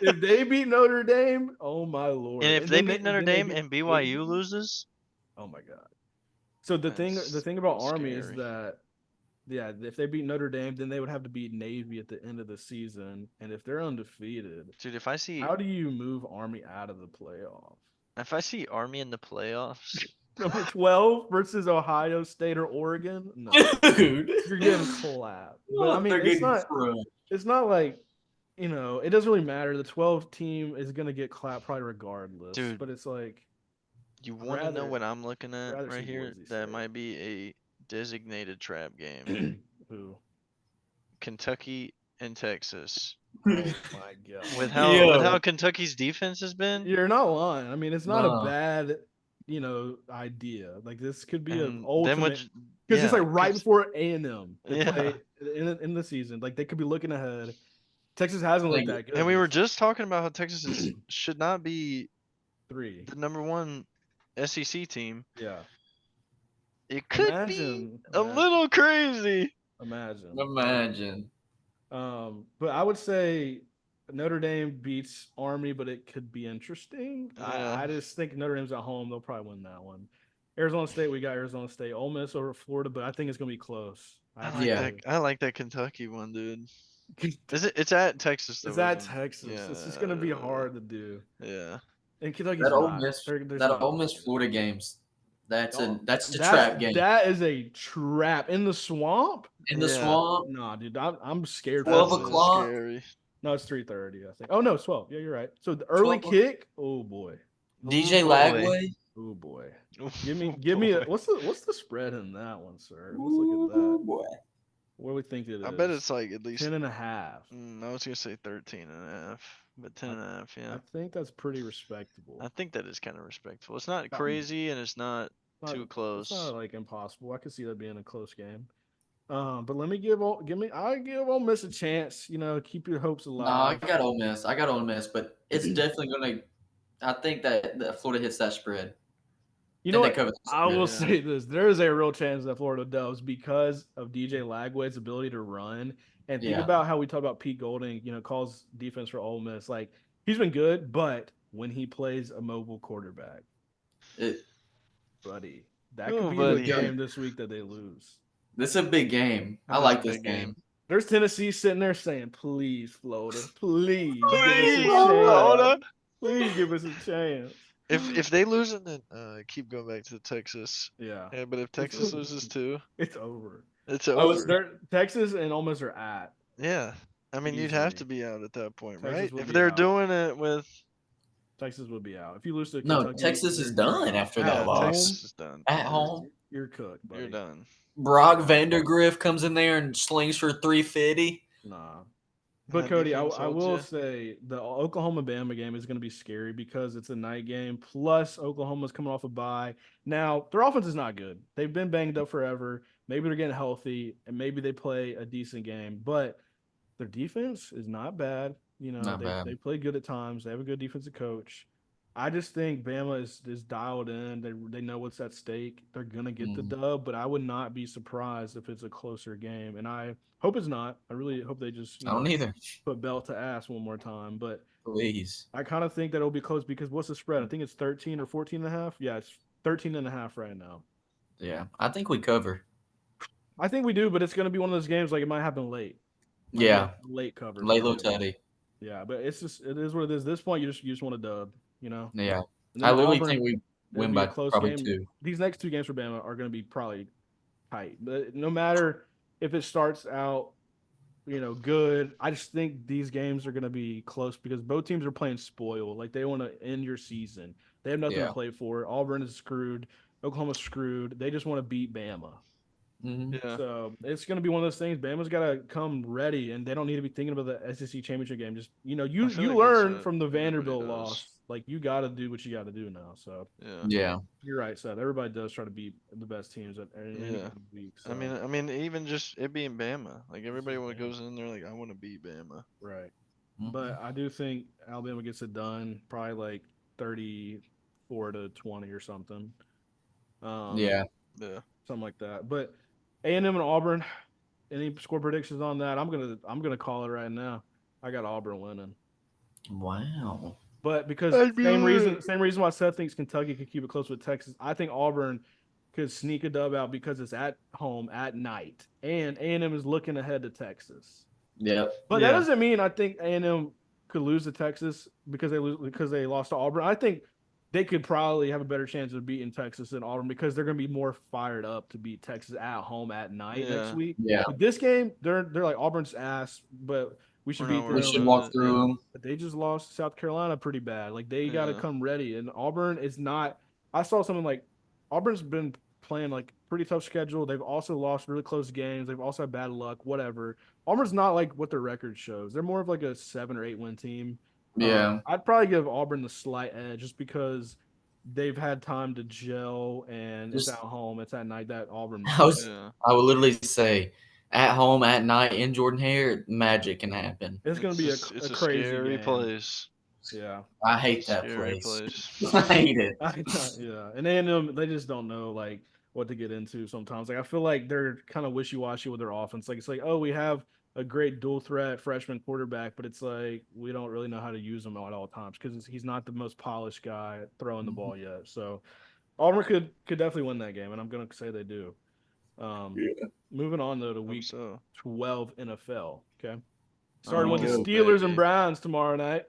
Speaker 1: If they beat Notre Dame, oh my lord!
Speaker 3: And if they
Speaker 1: then
Speaker 3: beat Notre
Speaker 1: then they
Speaker 3: Dame
Speaker 1: beat
Speaker 3: and BYU
Speaker 1: Navy,
Speaker 3: loses,
Speaker 1: oh my god! So the
Speaker 3: That's
Speaker 1: thing about Army is
Speaker 3: scary.
Speaker 1: that, yeah, if they beat Notre Dame, then they would have to beat Navy at the end of the season, and if they're undefeated,
Speaker 3: dude, if I see
Speaker 1: how do you move Army out of the playoff?
Speaker 3: Army in the playoffs,
Speaker 1: Number 12 versus Ohio State or Oregon? No,
Speaker 2: Dude.
Speaker 1: you're getting clapped. But I mean,
Speaker 2: They're
Speaker 1: it's
Speaker 2: getting
Speaker 1: not.
Speaker 2: crushed.
Speaker 1: It's not like, it doesn't really matter. The 12 team is gonna get clapped probably regardless.
Speaker 3: Dude.
Speaker 1: But it's like,
Speaker 3: you want to know
Speaker 1: rather-
Speaker 3: what I'm looking at
Speaker 1: rather
Speaker 3: right
Speaker 1: see
Speaker 3: here?
Speaker 1: Boise
Speaker 3: That
Speaker 1: State.
Speaker 3: might be a designated trap game.
Speaker 1: who?
Speaker 3: Kentucky and Texas.
Speaker 1: Oh my god.
Speaker 3: With
Speaker 2: Yo.
Speaker 3: how Kentucky's defense has been.
Speaker 1: You're not lying. I mean, it's not
Speaker 2: No.
Speaker 1: a bad, idea. Like this could be an
Speaker 3: And then
Speaker 1: ultimate.
Speaker 3: would
Speaker 1: Because it's like right
Speaker 3: 'cause-
Speaker 1: before A&M they
Speaker 3: Yeah.
Speaker 1: play in the season. Like they could be looking ahead. Texas hasn't looked that good.
Speaker 3: And we were
Speaker 1: this
Speaker 3: just talking about how Texas should not be
Speaker 1: 3.
Speaker 3: the number 1 SEC team.
Speaker 1: Yeah.
Speaker 3: It could be
Speaker 1: Imagine.
Speaker 3: a little crazy.
Speaker 1: Imagine.
Speaker 2: Imagine.
Speaker 1: But I would say Notre Dame beats Army, but it could be interesting.
Speaker 3: Yeah.
Speaker 1: I just think Notre Dame's at home. They'll probably win that one. Arizona State, we got Arizona State. Ole Miss over Florida, but I think it's going to be close.
Speaker 3: I like that Kentucky one, dude. It's at Texas though.
Speaker 1: It's at
Speaker 3: isn't it?
Speaker 1: Texas. It's just going to be
Speaker 3: Yeah.
Speaker 1: hard to do.
Speaker 3: Yeah.
Speaker 1: And Kentucky's
Speaker 2: That Ole
Speaker 1: not.
Speaker 2: Miss,
Speaker 1: There's
Speaker 2: that
Speaker 1: not-
Speaker 2: Ole Miss Florida games. That's
Speaker 1: Oh,
Speaker 2: the trap game.
Speaker 1: That is a trap in the swamp.
Speaker 2: In the
Speaker 3: Yeah.
Speaker 2: swamp.
Speaker 1: Nah, dude, I'm scared.
Speaker 2: 12
Speaker 1: for this.
Speaker 2: o'clock.
Speaker 3: Scary.
Speaker 1: No, it's 3:30. I think. Oh no, it's 12. Yeah, you're right. So the early
Speaker 2: 12.
Speaker 1: kick. Oh boy.
Speaker 2: DJ
Speaker 3: boy.
Speaker 2: Lagway.
Speaker 1: Oh boy.
Speaker 3: Oh,
Speaker 1: Give me
Speaker 3: boy.
Speaker 1: what's the spread in that one, sir? Let's look at that.
Speaker 2: Boy.
Speaker 1: What do we think it is?
Speaker 3: I bet it's like at least
Speaker 1: 10 and a half.
Speaker 3: I was gonna say 13 and a half, but 10 and a half, yeah.
Speaker 1: I think that's pretty respectable.
Speaker 3: I think that is kind of respectful. It's not crazy and it's not
Speaker 1: Not-
Speaker 3: too close.
Speaker 1: It's not like impossible. I could see that being a close game. But let me give Ole Miss a chance. Keep your hopes
Speaker 2: No, I
Speaker 1: alive.
Speaker 2: got Ole Miss, but it's definitely gonna. I think that Florida hits that spread.
Speaker 1: You know
Speaker 2: they
Speaker 1: what?
Speaker 2: covered the
Speaker 1: I will
Speaker 2: spread.
Speaker 1: say this: there is a real chance that Florida does because of DJ Lagway's ability to run. And think
Speaker 2: Yeah.
Speaker 1: about how we talk about Pete Golding, calls defense for Ole Miss. Like he's been good, but when he plays a mobile quarterback,
Speaker 2: It,
Speaker 1: buddy, that could
Speaker 3: Oh,
Speaker 1: be the
Speaker 3: buddy.
Speaker 1: game this week that they lose.
Speaker 2: this is a big game. I
Speaker 3: That is a
Speaker 2: like this
Speaker 3: big
Speaker 2: game.
Speaker 3: game.
Speaker 1: There's Tennessee sitting there saying, "Please, Florida, please give us a
Speaker 3: Please,
Speaker 1: chance.
Speaker 3: Florida.
Speaker 1: Please give us a chance."
Speaker 3: If they lose and then keep going back to Texas.
Speaker 1: Yeah,
Speaker 3: Yeah, but if
Speaker 1: it's
Speaker 3: Texas loses too,
Speaker 1: it's over.
Speaker 3: it's
Speaker 1: Oh, it's
Speaker 3: over.
Speaker 1: there. Texas and Ole Miss are at
Speaker 3: Yeah. I mean, you'd have
Speaker 1: easily.
Speaker 3: to be out at that point,
Speaker 1: Texas
Speaker 3: right?
Speaker 1: would
Speaker 3: If
Speaker 1: be
Speaker 3: they're
Speaker 1: out.
Speaker 3: doing it with
Speaker 1: Texas would be out if you lose to
Speaker 2: No,
Speaker 1: Kentucky.
Speaker 2: Texas is done after
Speaker 1: at
Speaker 2: that
Speaker 3: yeah,
Speaker 2: loss.
Speaker 1: home.
Speaker 3: Texas is done.
Speaker 2: At
Speaker 3: You're,
Speaker 2: home,
Speaker 1: You're cooked, buddy.
Speaker 3: you're done.
Speaker 2: Brock
Speaker 1: Yeah.
Speaker 2: Vandergriff comes in there and slings for 350.
Speaker 1: Nah. But
Speaker 3: That
Speaker 1: Cody,
Speaker 3: defense
Speaker 1: I
Speaker 3: holds
Speaker 1: will
Speaker 3: ya.
Speaker 1: say the Oklahoma Bama game is going to be scary because it's a night game. Plus, Oklahoma's coming off a bye. Now, their offense is not good. They've been banged up forever. Maybe they're getting healthy, and maybe they play a decent game. But their defense is not bad.
Speaker 2: Not bad.
Speaker 1: They play good at times. They have a good defensive coach. I just think Bama is dialed in. They know what's at stake. They're gonna get the dub, but I would not be surprised if it's a closer game. And I hope it's not. I really hope they just
Speaker 2: I don't either.
Speaker 1: put belt to ass one more time. But
Speaker 2: Please.
Speaker 1: I kind of think that it'll be close because what's the spread? I think it's 13 or 14 and a half. Yeah, it's 13 and a half right now.
Speaker 2: Yeah, I think we cover.
Speaker 1: I think we do, but it's gonna be one of those games like it might happen late. Might be
Speaker 2: Yeah,
Speaker 1: a late cover.
Speaker 2: lay
Speaker 1: for
Speaker 2: low
Speaker 1: Bama.
Speaker 2: tutty.
Speaker 1: Yeah, but it is what it is. At this point, you just want a dub,
Speaker 2: Yeah,
Speaker 1: And
Speaker 2: I
Speaker 1: then
Speaker 2: literally
Speaker 1: Auburn,
Speaker 2: think we
Speaker 1: it'll
Speaker 2: win
Speaker 1: be a
Speaker 2: by
Speaker 1: close
Speaker 2: probably
Speaker 1: game.
Speaker 2: 2.
Speaker 1: These next two games for Bama are going to be probably tight. But no matter if it starts out, good, I just think these games are going to be close because both teams are playing spoil. Like they want to end your season. They have nothing
Speaker 2: Yeah.
Speaker 1: to play for. Auburn is screwed. Oklahoma's screwed. They just want to beat Bama.
Speaker 3: Yeah.
Speaker 1: So it's going to be one of those things. Bama's got to come ready, and they don't need to be thinking about the SEC championship game. Just you
Speaker 3: I feel
Speaker 1: you
Speaker 3: like that's
Speaker 1: learn
Speaker 3: what
Speaker 1: from the
Speaker 3: everybody
Speaker 1: Vanderbilt
Speaker 3: does.
Speaker 1: loss. Like you got to do what you got to do now. So
Speaker 3: Yeah.
Speaker 2: Yeah,
Speaker 1: you're right, Seth. Everybody does try to beat the best teams at any
Speaker 3: Yeah.
Speaker 1: given week. So.
Speaker 3: I mean, even just it being Bama, like everybody
Speaker 1: Bama.
Speaker 3: goes in there like, I want to beat Bama.
Speaker 1: Right,
Speaker 2: Mhm.
Speaker 1: but I do think Alabama gets it done. Probably like 34-20 or something.
Speaker 2: yeah.
Speaker 3: Yeah.
Speaker 1: Something like that. But A&M and Auburn. Any score predictions on that? I'm gonna call it right now. I got Auburn winning.
Speaker 2: Wow.
Speaker 1: But because
Speaker 3: I'd be
Speaker 1: same reason why Seth thinks Kentucky could keep it close with Texas, I think Auburn could sneak a dub out because it's at home at night, and A&M is looking ahead to Texas.
Speaker 2: Yep.
Speaker 1: But that
Speaker 3: Yeah.
Speaker 1: doesn't mean I think A&M could lose to Texas because they lost to Auburn. I think they could probably have a better chance of beating Texas than Auburn because they're going to be more fired up to beat Texas at home at night next
Speaker 3: Yeah.
Speaker 1: week.
Speaker 2: Yeah.
Speaker 1: But this game, they're like Auburn's ass, but we should
Speaker 3: We're not
Speaker 1: beat
Speaker 2: We
Speaker 3: worried
Speaker 1: them.
Speaker 2: should
Speaker 3: about
Speaker 2: walk
Speaker 3: it.
Speaker 2: through them.
Speaker 1: But they just lost South Carolina pretty bad. Like they got to
Speaker 3: Yeah.
Speaker 1: come ready. And Auburn is not. I saw something like Auburn's been playing like pretty tough schedule. They've also lost really close games. They've also had bad luck. Whatever. Auburn's not like what their record shows. They're more of like a 7 or 8 win team.
Speaker 2: Yeah.
Speaker 1: I'd probably give Auburn the slight edge just because they've had time to gel and it's
Speaker 2: Just-
Speaker 1: at home. It's at night. That Auburn
Speaker 2: I
Speaker 1: might.
Speaker 2: was.
Speaker 3: Yeah.
Speaker 2: I would literally say, at home at night in Jordan Hare, magic can happen.
Speaker 1: It's going to be
Speaker 3: It's
Speaker 1: a
Speaker 3: a
Speaker 1: crazy
Speaker 3: scary
Speaker 1: game.
Speaker 3: place.
Speaker 1: Yeah.
Speaker 2: I hate that
Speaker 3: Scary
Speaker 2: place.
Speaker 3: place.
Speaker 2: I hate it.
Speaker 1: Yeah, and A&M they just don't know like what to get into sometimes. Like I feel like they're kind of wishy washy with their offense. Like it's like, oh, we have a great dual threat freshman quarterback, but it's like we don't really know how to use him at all times because he's not the most polished guy throwing the
Speaker 2: Mhm.
Speaker 1: ball yet. So Auburn could definitely win that game, and I'm gonna say they do. Moving on though to
Speaker 3: Hope
Speaker 1: week
Speaker 3: so.
Speaker 1: 12 NFL. Okay,
Speaker 3: Oh,
Speaker 1: starting with the
Speaker 2: go,
Speaker 1: Steelers and
Speaker 3: baby.
Speaker 1: Browns tomorrow night.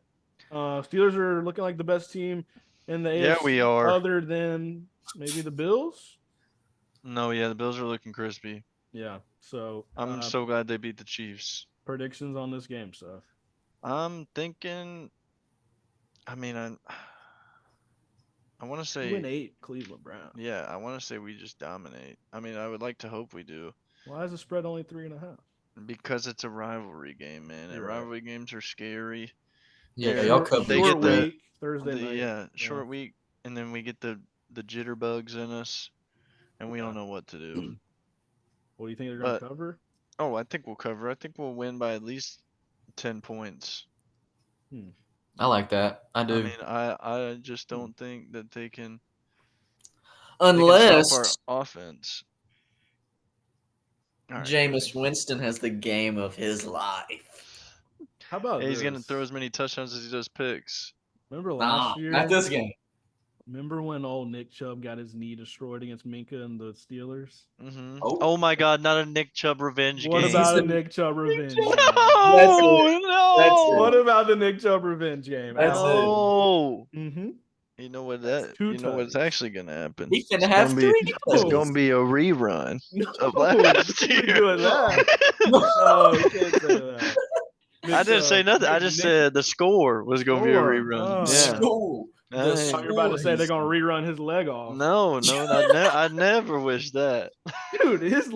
Speaker 1: Steelers are looking like the best team in the
Speaker 3: Yeah, we
Speaker 1: AFC,
Speaker 3: are.
Speaker 1: other than maybe the Bills.
Speaker 3: No, yeah, the Bills are looking crispy.
Speaker 1: Yeah. So
Speaker 3: I'm so glad they beat the Chiefs.
Speaker 1: predictions on this game, so
Speaker 3: I'm thinking. I mean, I want to
Speaker 1: we win
Speaker 3: say,
Speaker 1: 8, Cleveland Browns.
Speaker 3: yeah, I want to say we just dominate. I mean, I would like to hope we do
Speaker 1: Why is the spread only 3.5?
Speaker 3: because it's a rivalry game, man. And
Speaker 1: You're right.
Speaker 3: rivalry games are scary.
Speaker 2: Yeah,
Speaker 3: They're-
Speaker 2: y'all
Speaker 1: Short,
Speaker 2: cover.
Speaker 3: they
Speaker 1: short
Speaker 3: get the-
Speaker 1: week, Thursday night.
Speaker 3: Yeah, short week, and then we get the jitterbugs in us, and we
Speaker 1: Yeah.
Speaker 3: don't know what to do.
Speaker 1: What do you think they're going to
Speaker 3: But-
Speaker 1: cover?
Speaker 3: Oh, I think we'll cover. I think we'll win by at least 10 points.
Speaker 2: I like that. I do.
Speaker 3: I mean, I just don't think that they can. They can
Speaker 2: Unless
Speaker 3: stop our offense. All right.
Speaker 2: Jameis Winston has the game of his life.
Speaker 1: How about
Speaker 3: And
Speaker 1: this?
Speaker 3: he's gonna throw as many touchdowns as he does picks.
Speaker 1: Remember last year?
Speaker 2: Not this game.
Speaker 1: Remember when old Nick Chubb got his knee destroyed against Minka and the Steelers?
Speaker 3: Mm-hmm.
Speaker 2: Oh.
Speaker 3: Oh my God! Not a Nick Chubb revenge
Speaker 1: What
Speaker 3: game.
Speaker 1: about a
Speaker 2: He's a-
Speaker 1: Nick Chubb revenge game?
Speaker 3: No, no.
Speaker 1: What about the Nick Chubb revenge game?
Speaker 2: That's it.
Speaker 3: No.
Speaker 1: Mm-hmm.
Speaker 3: You know what
Speaker 1: That's
Speaker 3: that?
Speaker 1: two
Speaker 3: You know what's
Speaker 1: tutties.
Speaker 3: actually gonna happen?
Speaker 2: He's
Speaker 3: It's
Speaker 2: gonna have
Speaker 3: gonna be.
Speaker 2: 3
Speaker 3: It's
Speaker 1: No.
Speaker 3: gonna be a rerun of
Speaker 1: No,
Speaker 3: last
Speaker 1: you ain't
Speaker 3: year.
Speaker 1: doing that. No, you can't say that.
Speaker 3: I didn't say nothing. I just said the score was gonna be a
Speaker 1: Score.
Speaker 3: rerun.
Speaker 1: Oh.
Speaker 3: Yeah.
Speaker 2: School.
Speaker 3: I
Speaker 2: The
Speaker 3: ain't-
Speaker 1: Oh, you're about to say they're
Speaker 2: school
Speaker 1: gonna rerun his leg off.
Speaker 3: No, I never wish that.
Speaker 1: Dude, his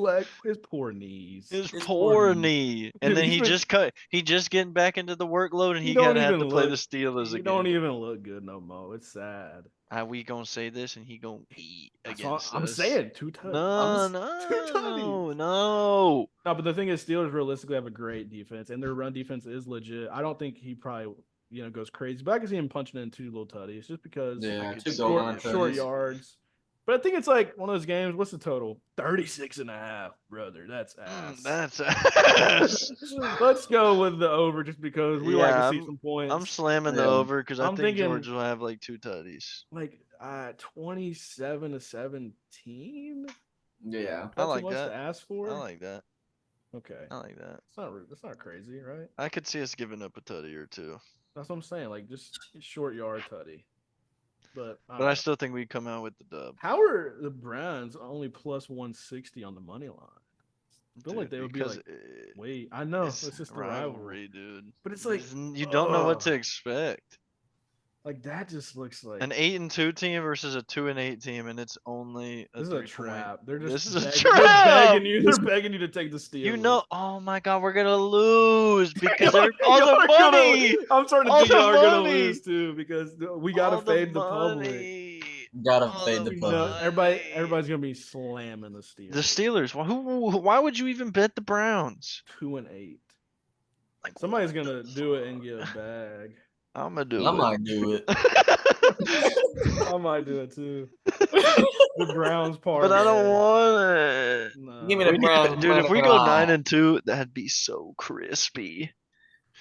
Speaker 1: poor knees.
Speaker 3: His
Speaker 2: His
Speaker 3: poor
Speaker 2: poor
Speaker 3: knee, and
Speaker 1: Dude,
Speaker 3: then
Speaker 1: he's been-
Speaker 3: he just getting back into the workload, and
Speaker 1: He
Speaker 3: he
Speaker 1: don't
Speaker 3: gotta have
Speaker 1: even
Speaker 3: to play the
Speaker 1: look-
Speaker 3: Steelers
Speaker 1: He
Speaker 3: again.
Speaker 1: don't even look good no more. It's sad.
Speaker 3: We gonna say this, and he gonna eat
Speaker 1: That's all
Speaker 3: against
Speaker 1: I'm
Speaker 3: us.
Speaker 1: saying. Two tutties.
Speaker 3: No,
Speaker 1: Two tutties.
Speaker 3: no.
Speaker 1: No, but the thing is, Steelers realistically have a great defense, and their run defense is legit. I don't think he probably goes crazy, but I can see him punching in 2 little tutties just because
Speaker 2: Yeah,
Speaker 3: could
Speaker 2: 2
Speaker 3: see
Speaker 2: goal
Speaker 3: it.
Speaker 2: line
Speaker 1: short
Speaker 2: tutties.
Speaker 1: yards. But I think it's like one of those games. What's the total? 36.5, brother. That's ass.
Speaker 3: That's ass.
Speaker 1: Let's go with the over just because we like to
Speaker 3: Yeah,
Speaker 1: see some points.
Speaker 3: I'm slamming the
Speaker 2: Yeah.
Speaker 3: over because I
Speaker 1: I'm
Speaker 3: think
Speaker 1: thinking-
Speaker 3: George will have like 2 tutties.
Speaker 1: like 27-17.
Speaker 2: Yeah.
Speaker 3: I
Speaker 1: Not
Speaker 3: like
Speaker 1: too much
Speaker 3: that.
Speaker 1: to ask for.
Speaker 3: I like that.
Speaker 1: Okay,
Speaker 3: I like that.
Speaker 1: that's not crazy, right?
Speaker 3: I could see us giving up a tutty or 2,
Speaker 1: That's what I'm saying. Like just short yard tutty. But
Speaker 3: but I still think we come out with the dub.
Speaker 1: how are the Browns only plus 160 on the money line? I feel like they would be
Speaker 3: because
Speaker 1: like, wait, I know
Speaker 3: it's
Speaker 1: it's just the rivalry,
Speaker 3: dude.
Speaker 1: but it's like
Speaker 3: You don't know what to
Speaker 1: ugh.
Speaker 3: expect.
Speaker 1: Like that just looks like
Speaker 3: An 8-2 team versus a 2-8 team, and it's only a
Speaker 1: this is a
Speaker 3: 3-point.
Speaker 1: trap. They're
Speaker 3: This
Speaker 1: just
Speaker 3: is a
Speaker 1: begging,
Speaker 3: trap!
Speaker 1: they're begging you. They're begging you to take the Steelers.
Speaker 3: You know, oh my God, we're gonna lose because
Speaker 1: Y'all-
Speaker 3: all
Speaker 1: y'all
Speaker 3: the
Speaker 1: are gonna-
Speaker 3: money.
Speaker 1: I'm starting to
Speaker 3: All
Speaker 1: think y'all
Speaker 3: the
Speaker 1: are gonna
Speaker 3: money.
Speaker 1: lose too because we gotta
Speaker 3: all
Speaker 1: fade the public.
Speaker 3: money.
Speaker 2: Gotta
Speaker 3: All
Speaker 2: fade the
Speaker 3: the
Speaker 2: public.
Speaker 1: No,
Speaker 3: money.
Speaker 1: everybody's gonna be slamming the Steelers.
Speaker 3: The Steelers. Why would you even bet the Browns?
Speaker 1: 2-8.
Speaker 3: Like,
Speaker 1: Somebody's
Speaker 3: what the
Speaker 1: gonna do it and
Speaker 3: fuck?
Speaker 1: get a bag.
Speaker 3: I'm gonna do
Speaker 2: I
Speaker 3: it.
Speaker 2: might do it.
Speaker 1: I might do it too. The Browns part.
Speaker 3: But I don't want it.
Speaker 1: Nah.
Speaker 2: Give me the Browns.
Speaker 3: Dude, if we
Speaker 2: money
Speaker 3: go
Speaker 2: line.
Speaker 3: 9-2, that'd be so crispy.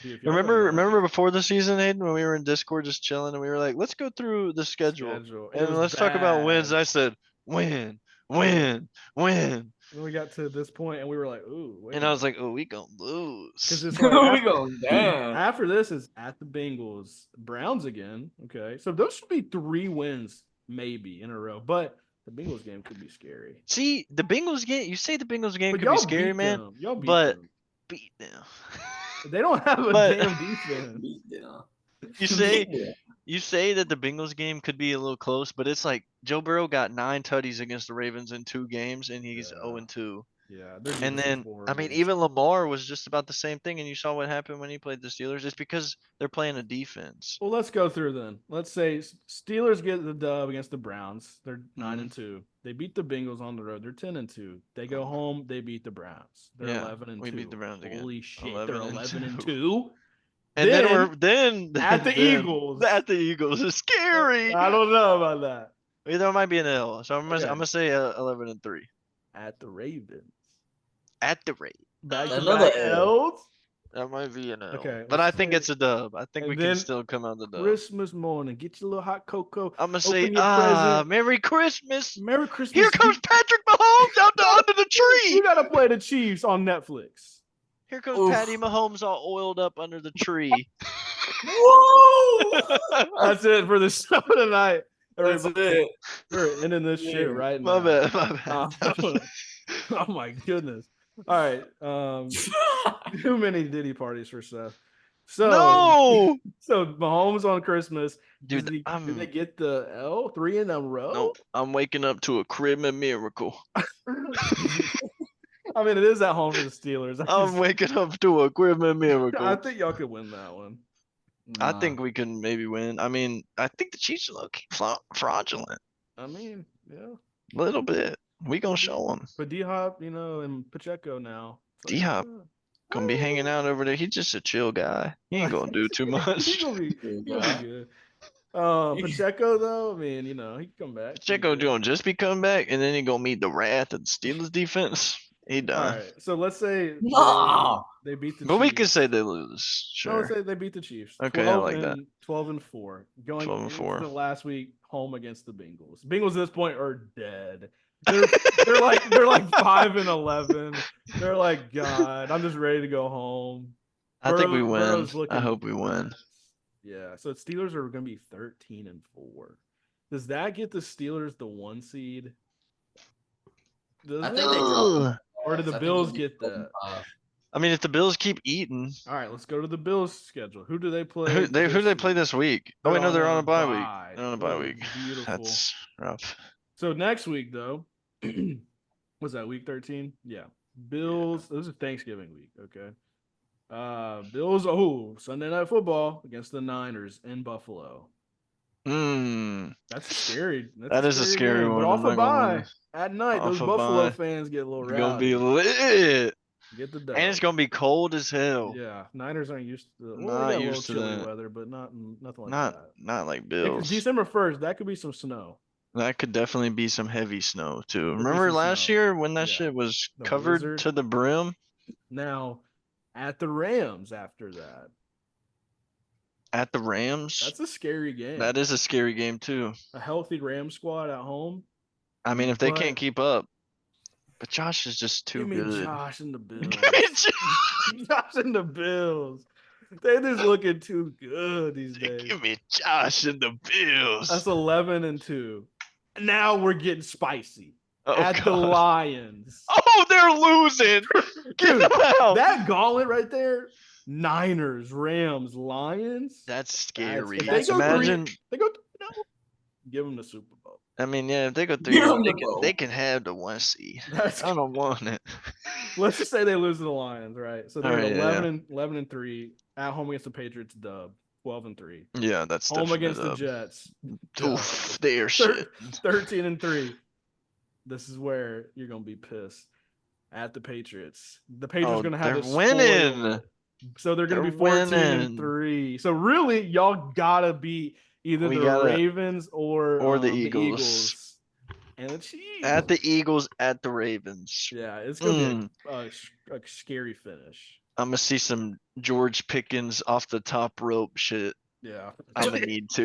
Speaker 1: Dude, if y'all go nine-
Speaker 3: Remember before the season, Hayden, when we were in Discord just chilling, and we were like, "Let's go through the schedule,
Speaker 1: And it
Speaker 3: and
Speaker 1: was
Speaker 3: let's talk about wins."
Speaker 1: bad.
Speaker 3: I said, "Win, win, win,"
Speaker 1: Then we got to this point and we were like, ooh, wait.
Speaker 3: and I was like, "Oh, we gonna lose."
Speaker 1: because it's
Speaker 2: we
Speaker 1: like
Speaker 2: going down.
Speaker 1: after this is at the Bengals, Browns again. Okay, so those should be 3 wins maybe in a row, but the Bengals game could be scary.
Speaker 3: See, the Bengals game. You say the Bengals game
Speaker 1: But
Speaker 3: could be
Speaker 1: y'all
Speaker 3: scary,
Speaker 1: beat
Speaker 3: man.
Speaker 1: them. Y'all beat
Speaker 3: but-
Speaker 1: them.
Speaker 3: Beat them.
Speaker 1: They don't have a
Speaker 3: but-
Speaker 1: damn defense.
Speaker 2: Yeah.
Speaker 3: You say that the Bengals game could be a little close, but it's like Joe Burrow got 9 tutties against the Ravens in 2 games, and he's
Speaker 1: Yeah.
Speaker 3: 0-2.
Speaker 1: Yeah, their
Speaker 3: And
Speaker 1: defense is
Speaker 3: then, I
Speaker 1: horrible.
Speaker 3: mean, even Lamar was just about the same thing, and you saw what happened when he played the Steelers. It's because they're playing a defense.
Speaker 1: Well, let's go through then. Let's say Steelers get the dub against the Browns. They're
Speaker 3: Mm-hmm.
Speaker 1: 9-2. They beat the Bengals on the road. They're 10-2. They go home. They beat the Browns. They're
Speaker 3: Yeah,
Speaker 1: 11-2.
Speaker 3: we beat the Browns again.
Speaker 1: Holy shit! They're
Speaker 3: 11-2.
Speaker 1: 11-2.
Speaker 3: And
Speaker 1: Then,
Speaker 3: then
Speaker 1: at the
Speaker 3: then-
Speaker 1: Eagles.
Speaker 3: At the Eagles is scary.
Speaker 1: I don't know about that.
Speaker 3: There might be an L, so I'm
Speaker 1: Okay.
Speaker 3: gonna say 11-3
Speaker 1: At the Ravens.
Speaker 3: at the rate.
Speaker 1: Back
Speaker 2: Another
Speaker 1: to
Speaker 2: L.
Speaker 1: L's.
Speaker 3: That might be an L.
Speaker 1: Okay,
Speaker 3: but I
Speaker 1: let's
Speaker 3: think
Speaker 1: say-
Speaker 3: it's a dub. I think
Speaker 1: and
Speaker 3: we
Speaker 1: then
Speaker 3: can still come out the dub.
Speaker 1: Christmas morning. Get your little hot cocoa.
Speaker 3: I'm gonna say,
Speaker 1: open your present.
Speaker 3: Merry Christmas.
Speaker 1: Merry Christmas.
Speaker 3: Here comes Patrick Mahomes out under the tree.
Speaker 1: You gotta play the Chiefs on Netflix.
Speaker 3: Here comes
Speaker 2: Oof.
Speaker 3: Patty Mahomes all oiled up under the tree.
Speaker 2: Whoa!
Speaker 1: That's it for the show tonight.
Speaker 2: That's
Speaker 1: Everybody,
Speaker 2: it.
Speaker 1: we're ending this shit
Speaker 2: Yeah.
Speaker 1: right
Speaker 3: My
Speaker 1: now.
Speaker 3: bad, my bad.
Speaker 1: Oh my goodness. All right. Too many Diddy parties for Seth. So
Speaker 3: No,
Speaker 1: so Mahomes on Christmas.
Speaker 3: dude,
Speaker 1: Did
Speaker 3: I'm
Speaker 1: they get the L 3 in a row?
Speaker 3: no, I'm waking up to a Christmas miracle.
Speaker 1: I mean, it is at home for the Steelers.
Speaker 3: I'm waking up to a Christmas miracle.
Speaker 1: I think y'all could win that one.
Speaker 3: I think we can maybe win. I mean, I think the Chiefs are low-key fraudulent.
Speaker 1: I mean, yeah.
Speaker 3: A little bit. We gonna show them.
Speaker 1: But D Hop, and Pacheco now. It's
Speaker 3: D-Hop.
Speaker 1: yeah.
Speaker 3: Gonna be hanging out over there. He's just a chill guy. He ain't gonna do too much.
Speaker 1: He's gonna be good. Pacheco though, I mean, he can come back.
Speaker 3: Pacheco don't just be coming back, and then he gonna meet the wrath of the Steelers defense. He
Speaker 1: All
Speaker 3: done.
Speaker 1: right, so let's say
Speaker 2: No.
Speaker 1: they beat the
Speaker 3: But
Speaker 1: Chiefs.
Speaker 3: we could say they lose.
Speaker 1: No, let's
Speaker 3: Sure.
Speaker 1: say they beat the Chiefs.
Speaker 3: Okay, I like that.
Speaker 1: 12-4. Going
Speaker 3: 12 and
Speaker 1: into
Speaker 3: 4.
Speaker 1: the last week home against the Bengals. Bengals at this point are dead. They're like 5-11. They're like, God, I'm just ready to go home.
Speaker 3: I think we win.
Speaker 1: Burrow's looking
Speaker 3: I hope we win.
Speaker 1: Yeah, so Steelers are going to be 13-4. Does that get the Steelers the 1 seed?
Speaker 2: I think they drop.
Speaker 1: Or do the Bills get that?
Speaker 3: I mean, if the Bills keep eating,
Speaker 1: All right, let's go to the Bills schedule. Who do they play?
Speaker 3: who do they play this week? Oh wait, no, they're on a bye week.
Speaker 1: bye.
Speaker 3: They're on a bye week.
Speaker 1: Beautiful.
Speaker 3: That's rough.
Speaker 1: So next week though, was that week 13? Yeah. Bills. This is Thanksgiving week. Okay. Bills. Oh, Sunday Night Football against the Niners in Buffalo.
Speaker 3: That's
Speaker 1: scary.
Speaker 3: That is a scary
Speaker 1: game.
Speaker 3: one.
Speaker 1: But off a bye at night, those Buffalo fans get a little
Speaker 3: It's
Speaker 1: rowdy.
Speaker 3: gonna be lit.
Speaker 1: Get the dub.
Speaker 3: And it's gonna be cold as hell.
Speaker 1: Yeah, Niners aren't used to
Speaker 3: Not used to
Speaker 1: chilly
Speaker 3: that.
Speaker 1: weather, but nothing like
Speaker 3: Not
Speaker 1: that.
Speaker 3: not like
Speaker 1: Yeah, 'cause
Speaker 3: Bills.
Speaker 1: December 1st, that could be some snow.
Speaker 3: That could definitely be some heavy snow too.
Speaker 1: Could be
Speaker 3: Remember
Speaker 1: some
Speaker 3: last
Speaker 1: snow.
Speaker 3: year when that
Speaker 1: Yeah.
Speaker 3: shit was
Speaker 1: The
Speaker 3: covered
Speaker 1: blizzard.
Speaker 3: to the brim?
Speaker 1: Now, at the Rams after that,
Speaker 3: At the Rams?
Speaker 1: that's a scary game.
Speaker 3: That is a scary game too.
Speaker 1: A healthy Rams squad at home.
Speaker 3: I mean, if they
Speaker 1: But-
Speaker 3: can't keep up, but Josh is just too
Speaker 1: Give me
Speaker 3: good.
Speaker 1: Josh and the Bills.
Speaker 3: Give me Josh.
Speaker 1: Josh and the Bills. They just looking too good these days.
Speaker 3: Give me Josh and the Bills.
Speaker 1: That's 11-2. Now we're getting spicy.
Speaker 3: Oh,
Speaker 1: at the
Speaker 3: God.
Speaker 1: Lions.
Speaker 3: Oh, they're losing. Get
Speaker 1: Dude,
Speaker 3: them out.
Speaker 1: that gauntlet right there. Niners, Rams, Lions.
Speaker 3: That's scary.
Speaker 1: If they go
Speaker 3: Imagine.
Speaker 1: They go, give them the Super Bowl.
Speaker 3: I mean, yeah, if they go
Speaker 2: Give 'em
Speaker 3: 3-0,
Speaker 2: the ball.
Speaker 3: they can have the 1 seed.
Speaker 1: That's
Speaker 3: I don't want it.
Speaker 1: Let's just say they lose to the Lions, right? So they're
Speaker 3: Alright, yeah,
Speaker 1: 11-3 at home against the Patriots. Dub 12-3.
Speaker 3: Yeah, that's
Speaker 1: Home
Speaker 3: definitely
Speaker 1: against the
Speaker 3: dub.
Speaker 1: Jets.
Speaker 3: Oof, they are shit.
Speaker 1: 13-3. This is where you're gonna be pissed at the Patriots. The Patriots
Speaker 3: Oh,
Speaker 1: are gonna have
Speaker 3: they're
Speaker 1: this
Speaker 3: winning.
Speaker 1: So they're gonna
Speaker 3: They're
Speaker 1: be
Speaker 3: winning.
Speaker 1: 14-3. So really, y'all gotta beat either
Speaker 3: We
Speaker 1: the
Speaker 3: gotta-
Speaker 1: Ravens or
Speaker 3: the
Speaker 1: the
Speaker 3: Eagles.
Speaker 1: and the Chiefs.
Speaker 3: At the Eagles, at the Ravens.
Speaker 1: Yeah, it's gonna be a scary finish.
Speaker 3: I'm gonna see some George Pickens off the top rope shit.
Speaker 1: Yeah,
Speaker 3: I'm gonna need to.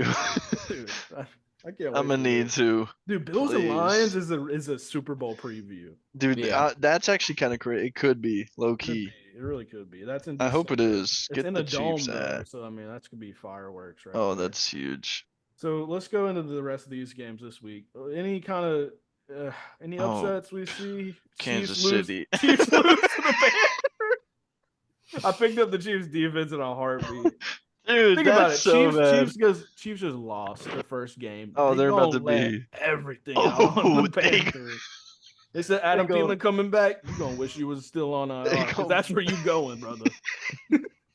Speaker 1: Dude, I can't wait.
Speaker 3: I'm gonna
Speaker 1: for
Speaker 3: need
Speaker 1: this.
Speaker 3: to.
Speaker 1: Dude, Bills
Speaker 3: Please.
Speaker 1: and Lions is a Super Bowl preview.
Speaker 3: Dude,
Speaker 2: Yeah.
Speaker 3: that's actually kind of crazy. It could be low
Speaker 1: Could
Speaker 3: key.
Speaker 1: be. It really could be. That's in.
Speaker 3: I hope it
Speaker 1: December.
Speaker 3: is.
Speaker 1: It's
Speaker 3: Get
Speaker 1: in
Speaker 3: the
Speaker 1: a dome
Speaker 3: Chiefs
Speaker 1: though,
Speaker 3: at.
Speaker 1: so I mean that's gonna be fireworks, right?
Speaker 3: Oh,
Speaker 1: there.
Speaker 3: that's huge.
Speaker 1: So let's go into the rest of these games this week. Any kind of any
Speaker 3: Oh,
Speaker 1: upsets we see?
Speaker 3: Kansas
Speaker 1: Chiefs lose-
Speaker 3: City.
Speaker 1: Chiefs lose to the Panthers. I picked up the Chiefs defense in a heartbeat.
Speaker 3: Dude,
Speaker 1: Think about it.
Speaker 3: that's so bad.
Speaker 1: Chiefs just lost their first game.
Speaker 3: Oh,
Speaker 1: They
Speaker 3: they're about to
Speaker 1: gonna let
Speaker 3: be-
Speaker 1: everything out on the
Speaker 3: they-
Speaker 1: Panthers. They said Adam
Speaker 3: go-
Speaker 1: Thielen coming back. You gonna wish you was still on IR. 'Cause
Speaker 3: go-
Speaker 1: that's where you going, brother.